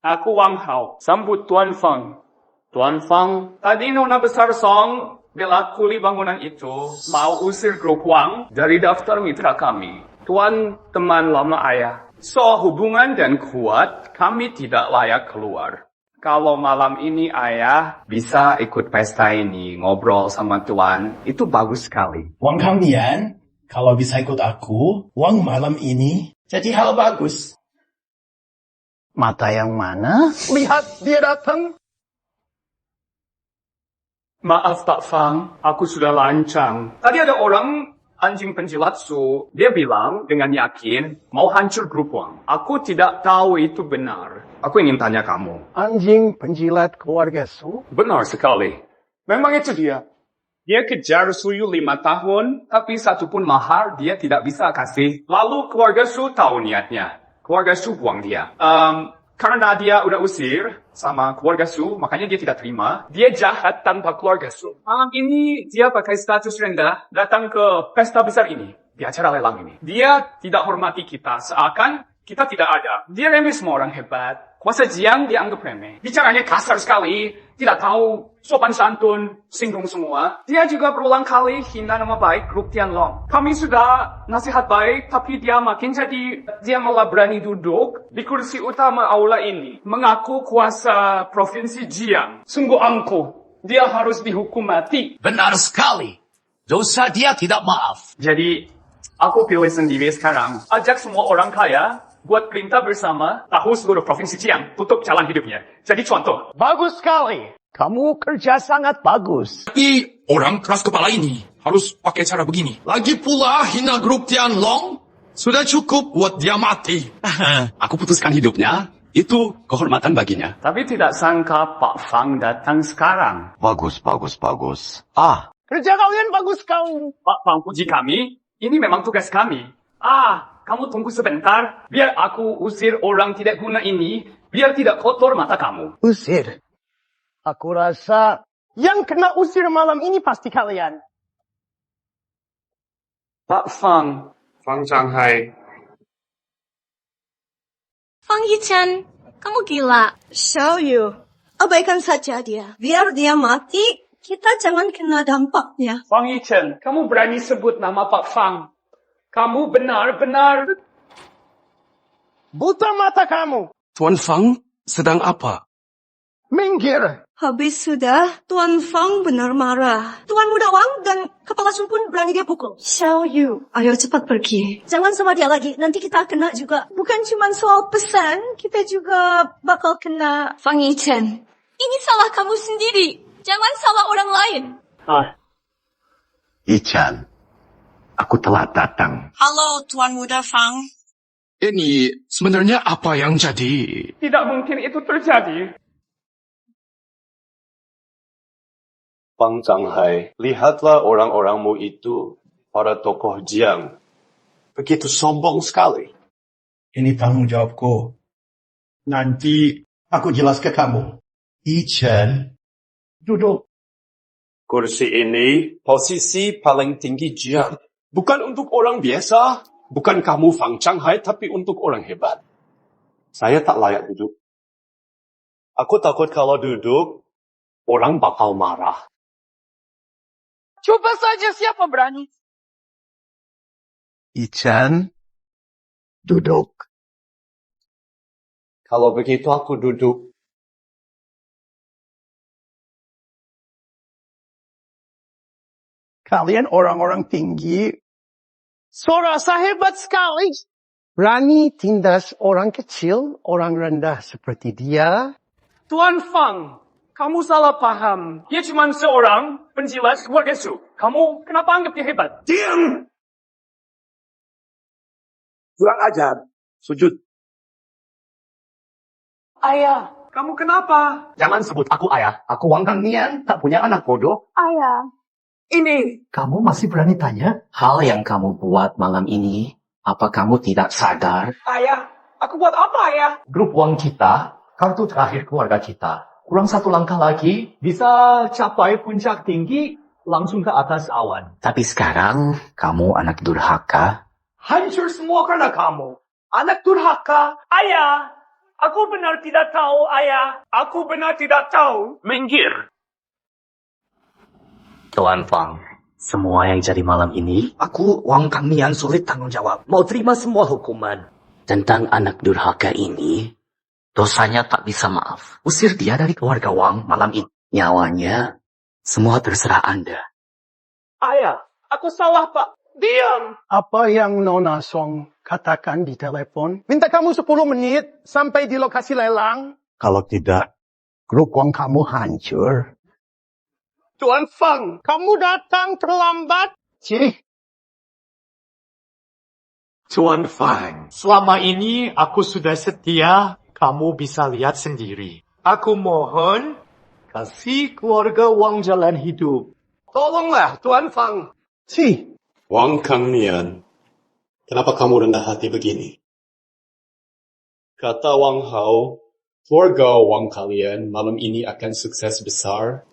Aku Wang Hao, sambut Tuan Fang. Tuan Fang, tadi Nona Besar Song bela kuli bangunan itu mau usir grup Wang dari daftar mitra kami. Tuan teman lama ayah. So, hubungan dan kuat, kami tidak layak keluar. Kalau malam ini ayah bisa ikut pesta ini, ngobrol sama Tuan, itu bagus sekali. Wang Kangnian, kalau bisa ikut aku, Wang malam ini jadi hal bagus. Mata yang mana? Lihat, dia datang. Maaf Pak Fang, aku sudah lancang. Tadi ada orang anjing penjilat Su, dia bilang dengan yakin mau hancur grup Wang. Aku tidak tahu itu benar. Aku ingin tanya kamu. Anjing penjilat keluarga Su? Benar sekali. Memang itu dia. Dia kejar Suyu 5 tahun, tapi satu pun mahar dia tidak bisa kasih. Lalu keluarga Su tahu niatnya. Keluarga Su buang dia. Karena dia udah usir sama keluarga Su, makanya dia tidak terima. Dia jahat tanpa keluarga Su. Malam ini dia pakai status rendah datang ke pesta besar ini. Di acara lelang ini. Dia tidak hormati kita, seakan kita tidak ada. Dia remeh semua orang hebat. Kuasa Jiang dianggap remeh. Bicaranya kasar sekali. Tidak tahu sopan santun, singgung semua. Dia juga berulang kali hina nama baik grup Tianlong. Kami sudah nasihat baik, tapi dia makin jadi. Dia malah berani duduk di kursi utama aula ini. Mengaku kuasa provinsi Jiang. Sungguh angkuh. Dia harus dihukum mati. Benar sekali. Dosa dia tidak maaf. Jadi, Aku pilih sendiri sekarang. Ajak semua orang kaya buat perintah bersama, tahu seluruh provinsi Jiang, tutup jalan hidupnya. Jadi contoh. Bagus sekali. Kamu kerja sangat bagus. Tapi orang keras kepala ini harus pakai cara begini. Lagi pula hina grup Tianlong. Sudah cukup buat dia mati. Aku putuskan hidupnya. Itu kehormatan baginya. Tapi tidak sangka Pak Fang datang sekarang. Bagus. Kerja kalian bagus sekali. Pak Fang puji kami, ini memang tugas kami. Kamu tunggu sebentar, biar aku usir orang tidak guna ini, biar tidak kotor mata kamu. Usir? Aku rasa yang kena usir malam ini pasti kalian. Pak Fang. Fang Shanghai. Fang Yichan, kamu gila. Xiao Yu, abaikan saja dia. Biar dia mati, kita jangan kena dampaknya. Fang Yichan, kamu berani sebut nama Pak Fang. Kamu benar-benar... Buta mata kamu. Tuan Fang sedang apa? Minggir. Habis sudah, Tuan Fang benar marah. Tuan Muda Wang dan Kepala Sun pun berani dia pukul. Xiao Yu, ayo cepat pergi. Jangan sama dia lagi, nanti kita kena juga. Bukan cuma soal pesan, kita juga bakal kena. Fang Yichan, ini salah kamu sendiri. Jangan salah orang lain. Yichan, aku telah datang. Halo, Tuan Muda Fang. Ini sebenarnya apa yang jadi? Tidak mungkin itu terjadi. Fang Shanghai, lihatlah orang-orangmu itu, para tokoh Jiang. Begitu sombong sekali. Ini tanggung jawabku. Nanti aku jelas ke kamu. Yichan, duduk. Kursi ini posisi paling tinggi Jiang. Bukan untuk orang biasa. Bukan kamu Fang Shanghai, tapi untuk orang hebat. Saya tak layak duduk. Aku takut kalau duduk, orang bakal marah. Coba saja siapa berani. Yichan, duduk. Kalau begitu aku duduk. Kalian orang-orang tinggi, Suara saya hebat sekali. Berani tindas orang kecil, orang rendah seperti dia. Tuan Fang, kamu salah paham. Dia cuma seorang penjilat keluarga Su. Kamu kenapa anggap dia hebat? Diam! Kurang ajar. Sujud. Ayah, kamu kenapa? Jangan sebut aku ayah. Aku Wang Kangnian, tak punya anak bodoh. Ayah. Ini. Kamu masih berani tanya? Hal yang kamu buat malam ini, apa kamu tidak sadar? Ayah, aku buat apa ayah? Grup Wang kita, kartu terakhir keluarga kita. Kurang satu langkah lagi, bisa capai puncak tinggi, langsung ke atas awan. Tapi sekarang, kamu anak durhaka. Hancur semua karena kamu. Anak durhaka. Ayah, aku benar tidak tahu, ayah. Aku benar tidak tahu. Minggir. Tuan Fang, semua yang jadi malam ini, aku Wang Kangnian sulit tanggung jawab. Mau terima semua hukuman. Tentang anak durhaka ini, dosanya tak bisa maaf. Usir dia dari keluarga Wang malam ini. Nyawanya, semua terserah Anda. Ayah, aku salah pak. Diam. Apa yang Nona Song katakan di telepon? Minta kamu 10 menit sampai di lokasi lelang. kalau tidak, grup Wang kamu hancur. Tuan Fang, kamu datang terlambat. Tuan Fang, selama ini aku sudah setia, kamu bisa lihat sendiri. Aku mohon, kasih keluarga Wang jalan hidup. Tolonglah, Tuan Fang. Wang Kangnian, kenapa kamu rendah hati begini? Kata Wang Hao, keluarga Wang kalian malam ini akan sukses besar.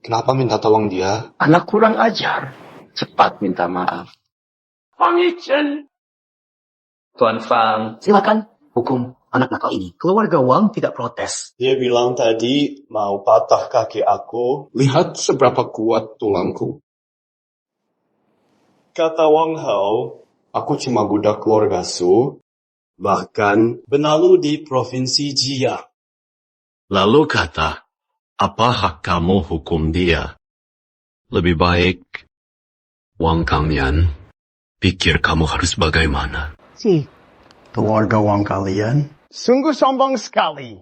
Kenapa minta tolong dia? Anak kurang ajar. Cepat minta maaf. Fang Yichan. Tuan Fang, silakan hukum anak nakal ini. Keluarga Wang tidak protes. Dia bilang tadi mau patah kaki aku. Lihat seberapa kuat tulangku. Kata Wang Hao, aku cuma budak keluarga Su, bahkan benalu di provinsi Jia. Lalu kata, apa hak kamu hukum dia? Lebih baik Wang Kangnian pikir kamu harus bagaimana? Si keluarga Wang kalian sungguh sombong sekali.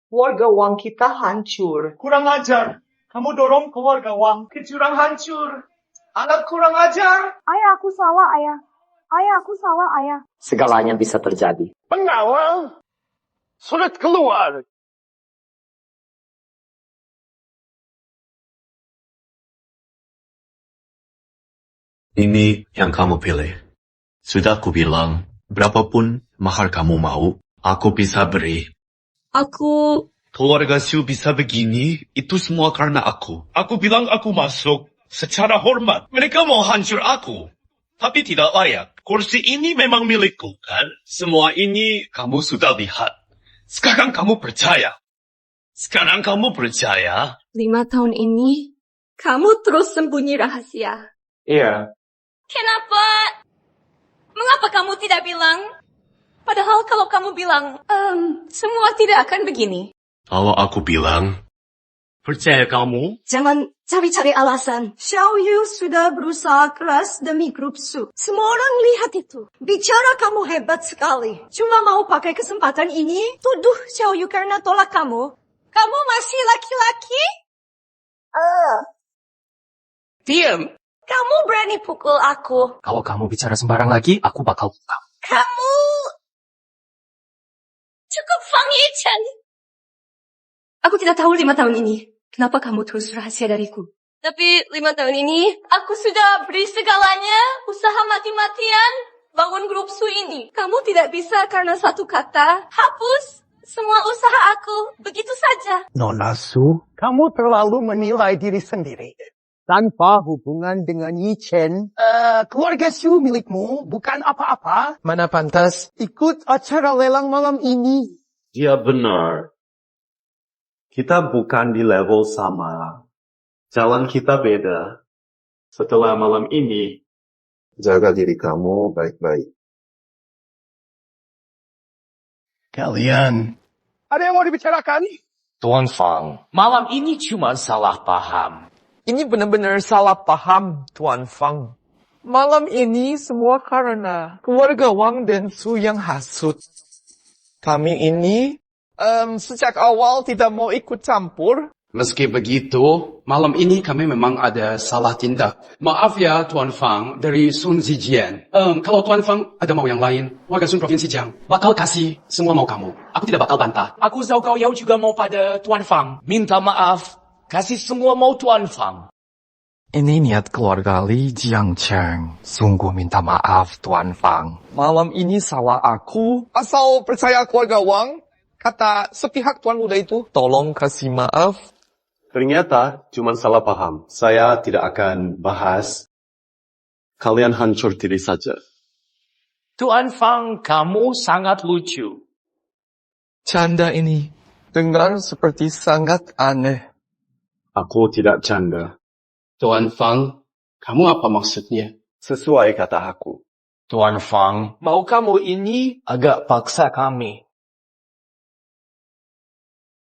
Keluarga Wang kita hancur. Kurang ajar. Kamu dorong keluarga Wang ke jurang hancur. Anak kurang ajar. Ayah, aku salah, Ayah. Ayah, aku salah, Ayah. Segalanya bisa terjadi. Pengawal, surat keluar. Ini yang kamu pilih. Sudah aku bilang, berapapun mahar kamu mau, aku bisa beri. Aku... Keluarga Siu bisa begini, itu semua karena aku. Aku bilang aku masuk secara hormat. Mereka mau hancur aku. Tapi tidak layak. Kursi ini memang milikku, kan? Semua ini kamu sudah lihat. Sekarang kamu percaya. 5 tahun ini, kamu terus sembunyi rahasia. Iya. Kenapa? Mengapa kamu tidak bilang? Padahal kalau kamu bilang, semua tidak akan begini. Kalau aku bilang, percaya kamu? Jangan cari-cari alasan. Xiao Yu sudah berusaha keras demi grup Su. Semua orang lihat itu. Bicara kamu hebat sekali. Cuma mau pakai kesempatan ini, tuduh Xiao Yu karena tolak kamu. Kamu masih laki-laki? Diam. Kamu berani pukul aku. Kalau kamu bicara sembarang lagi, aku bakal buka. Kamu... Cukup, Fang Yichen. Aku tidak tahu 5 tahun ini. Kenapa kamu terus rahasia dariku? Tapi 5 tahun ini, aku sudah beri segalanya, usaha mati-matian, bangun grup Su ini. Kamu tidak bisa karena satu kata, hapus semua usaha aku, begitu saja. Nona Su, kamu terlalu menilai diri sendiri. Tanpa hubungan dengan Yi Chen, keluarga Su milikmu bukan apa-apa. Mana pantas ikut acara lelang malam ini? Dia benar. Kita bukan di level sama. Jalan kita beda. Setelah malam ini, jaga diri kamu baik-baik. Kalian, ada yang mau dibicarakan? Tuan Fang, malam ini cuma salah paham. Ini benar-benar salah paham, Tuan Fang. Malam ini semua karena keluarga Wang dan Su yang hasut. Kami ini sejak awal tidak mau ikut campur. Meski begitu, malam ini kami memang ada salah tindak. Maaf ya, Tuan Fang, dari Sun Zijian. Kalau Tuan Fang ada mau yang lain, warga Sun Provinsi Jiang bakal kasih semua mau kamu. Aku tidak bakal bantah. Aku Zhao Gaoyao juga mau pada Tuan Fang. Minta maaf. Kasih semua mau Tuan Fang. Ini niat keluarga Li Jiangcheng. Sungguh minta maaf, Tuan Fang. Malam ini salah aku. Asal percaya keluarga Wang, kata sepihak Tuan Muda itu. Tolong kasih maaf. Ternyata cuma salah paham. Saya tidak akan bahas. Kalian hancur diri saja. Tuan Fang, kamu sangat lucu. Canda ini dengar seperti sangat aneh. Aku tidak canda. Tuan Fang, kamu apa maksudnya? Sesuai kata aku. Tuan Fang, mau kamu ini agak paksa kami.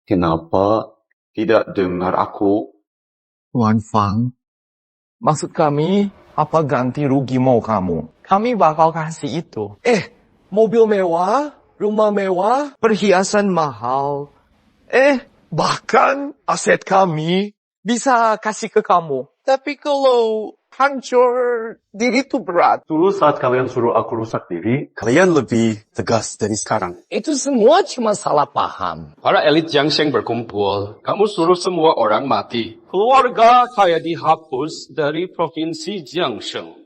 Kenapa tidak dengar aku? Tuan Fang, maksud kami apa ganti rugi mau kamu? Kami bakal kasih itu. Mobil mewah, rumah mewah, perhiasan mahal. Bahkan aset kami bisa kasih ke kamu. Tapi kalau hancur diri itu berat. Dulu saat kalian suruh aku rusak diri, kalian lebih tegas dari sekarang. Itu semua cuma salah paham. Para elit Jiangsheng berkumpul. Kamu suruh semua orang mati. Keluarga kaya dihapus dari Provinsi Jiangsheng.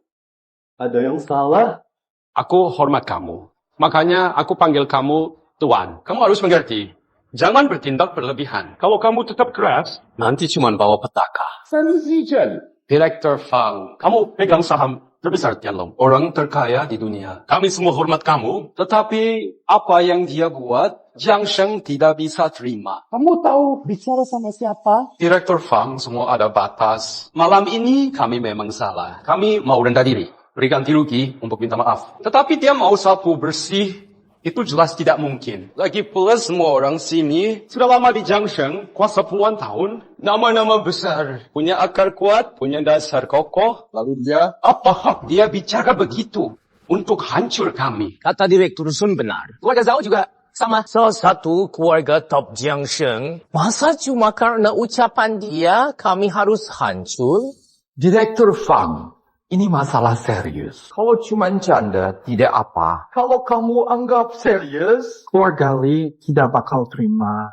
Ada yang salah? Aku hormat kamu. Makanya aku panggil kamu Tuan. Kamu harus mengerti. Jangan bertindak berlebihan. Kalau kamu tetap keras, nanti cuma bawa petaka. Sanzijan. Direktur Fang, kamu pegang saham terbesar Tianlong. Orang terkaya di dunia. Kami semua hormat kamu. Tetapi apa yang dia buat, Jiangsheng tidak bisa terima. Kamu tahu bicara sama siapa? Direktur Fang, semua ada batas. Malam ini kami memang salah. Kami mau rendah diri. Beri ganti rugi untuk minta maaf. Tetapi dia mau sapu bersih Itu jelas tidak mungkin. Lagi pula semua orang sini sudah lama di Jiangsheng, kuasa puluhan tahun. Nama-nama besar, punya akar kuat, punya dasar kokoh. Lalu dia, apa hak dia bicara begitu untuk hancur kami? Kata Direktur Sun benar. Keluarga Zhao juga sama. Salah satu keluarga top Jiangsheng. Masa cuma karena ucapan dia kami harus hancur? Direktur Fang, ini masalah serius. Kalau cuma canda, tidak apa. Kalau kamu anggap serius, keluarga Li tidak bakal terima.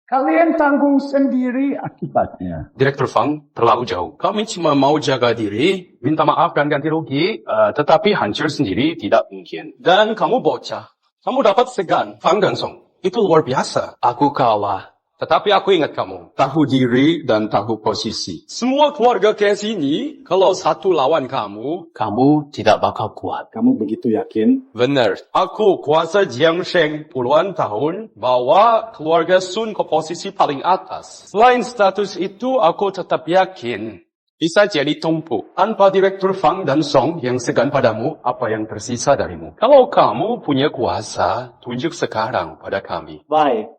Kalian tanggung sendiri akibatnya. Direktur Fang, terlalu jauh. Kami cuma mau jaga diri, minta maaf dan ganti rugi, tetapi hancur sendiri tidak mungkin. Dan kamu bocah, kamu dapat segan, Fang dan Song. Itu luar biasa. Aku kalah. Tetapi aku ingat kamu, tahu diri dan tahu posisi. Semua keluarga ke sini, kalau satu lawan kamu tidak bakal kuat. Kamu begitu yakin? Benar. Aku kuasa Jiangsheng puluhan tahun, bawa keluarga Sun ke posisi paling atas. Selain status itu, aku tetap yakin bisa jadi tumpu. Tanpa Direktur Fang dan Song yang segan padamu, apa yang tersisa darimu? Kalau kamu punya kuasa, tunjuk sekarang pada kami. Baik.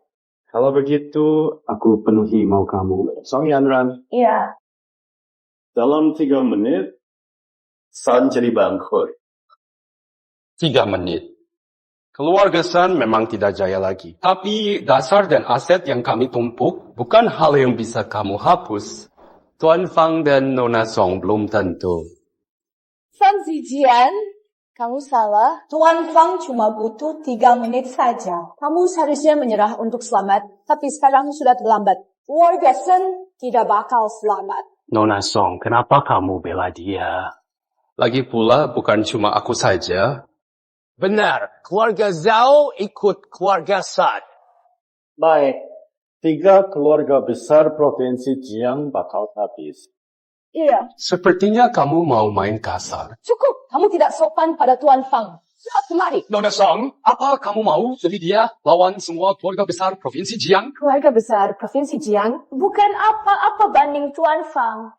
Kalau begitu, aku penuhi mau kamu. Song Yanran. Iya. Dalam 3 menit, San jadi bangkrut. 3 menit. Keluarga San memang tidak jaya lagi. Tapi dasar dan aset yang kami tumpuk bukan hal yang bisa kamu hapus. Tuan Fang dan Nona Song belum tentu. San Zijian, kamu salah. Tuan Fang cuma butuh 3 menit saja. Kamu seharusnya menyerah untuk selamat, tapi sekarang sudah terlambat. Keluarga Sun tidak bakal selamat. Nona Song, kenapa kamu bela dia? Lagi pula bukan cuma aku saja. Benar, keluarga Zhao ikut keluarga San. Baik, 3 keluarga besar provinsi Jiang bakal habis. Iya. Sepertinya kamu mau main kasar. Cukup, kamu tidak sopan pada Tuan Fang. Sudah kemari. Nona Song, apa kamu mau jadi dia lawan semua keluarga besar provinsi Jiang? Keluarga besar Provinsi Jiang bukan apa-apa banding Tuan Fang.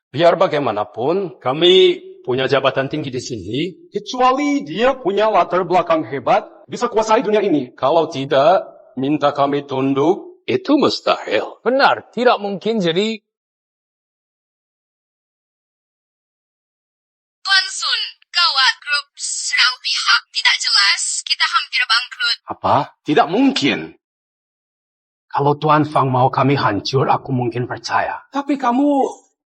Biar bagaimanapun, kami punya jabatan tinggi di sini, kecuali dia punya latar belakang hebat, bisa kuasai dunia ini. Kalau tidak, minta kami tunduk, itu mustahil. Benar, tidak mungkin jadi... Tuan Sun, gawat, grup serang pihak tidak jelas, kita hampir bangkrut. Apa? Tidak mungkin. Kalau Tuan Fang mau kami hancur, aku mungkin percaya. Tapi kamu,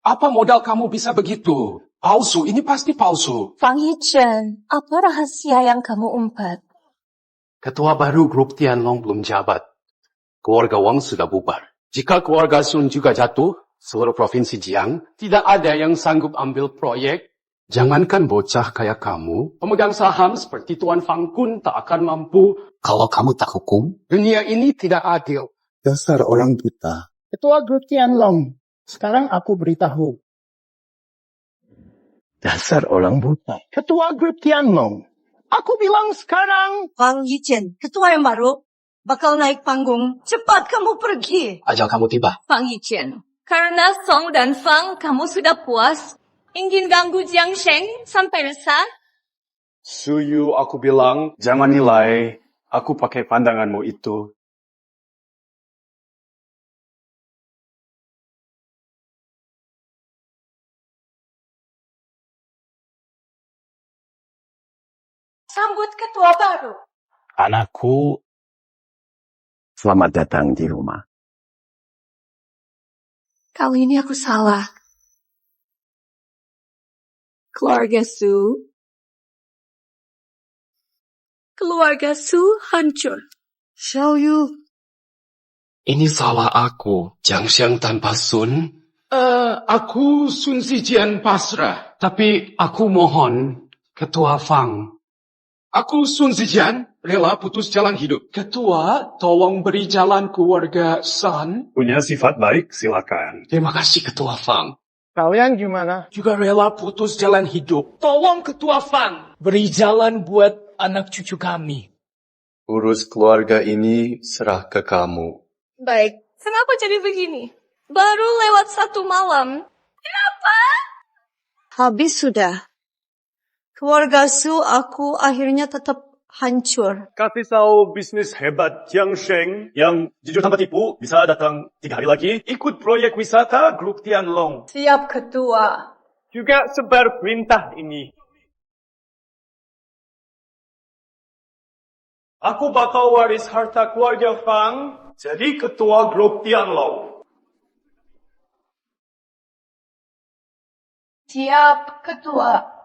apa modal kamu bisa begitu? Palsu, ini pasti palsu. Fang Yichen, apa rahasia yang kamu umpat? Ketua baru grup Tianlong belum jabat. Keluarga Wang sudah bubar. Jika keluarga Sun juga jatuh, seluruh provinsi Jiang, tidak ada yang sanggup ambil proyek. Jangankan bocah kayak kamu, pemegang saham seperti Tuan Fang Kun tak akan mampu. Kalau kamu tak hukum, dunia ini tidak adil. Dasar orang buta. Ketua grup Tianlong, sekarang aku beritahu. Dasar orang buta. Ketua grup Tianlong, aku bilang sekarang. Fang Yichen, ketua yang baru, bakal naik panggung. Cepat kamu pergi. Ajal kamu tiba. Fang Yichen, karena Song dan Fang kamu sudah puas, ingin ganggu Jiangsheng sampai resah? Suyu, aku bilang, jangan nilai. Aku pakai pandanganmu itu. Sambut ketua baru. Anakku, selamat datang di rumah. Kali ini aku salah. Keluarga Su hancur. Xiaoyu. Ini salah aku. Jiangsheng tanpa Sun? Aku Sun Zijian pasrah. Tapi aku mohon, Ketua Fang. Aku Sun Zijian rela putus jalan hidup. Ketua, tolong beri jalan keluarga San. Punya sifat baik, silakan. Terima kasih Ketua Fang. Kalian gimana? Juga rela putus jalan hidup. Tolong Ketua Fang, beri jalan buat anak cucu kami. Urus keluarga ini serah ke kamu. Baik, kenapa jadi begini? Baru lewat 1 malam. Kenapa? Habis sudah. Keluarga Su aku akhirnya tetap hancur. Kasih tahu bisnis hebat Jiang Sheng yang jujur tanpa tipu bisa datang 3 hari lagi. Ikut proyek wisata Grup Tianlong. Siap, Ketua. Juga sebar perintah ini. Aku bakal waris harta keluarga Fang jadi ketua Grup Tianlong. Siap, Ketua.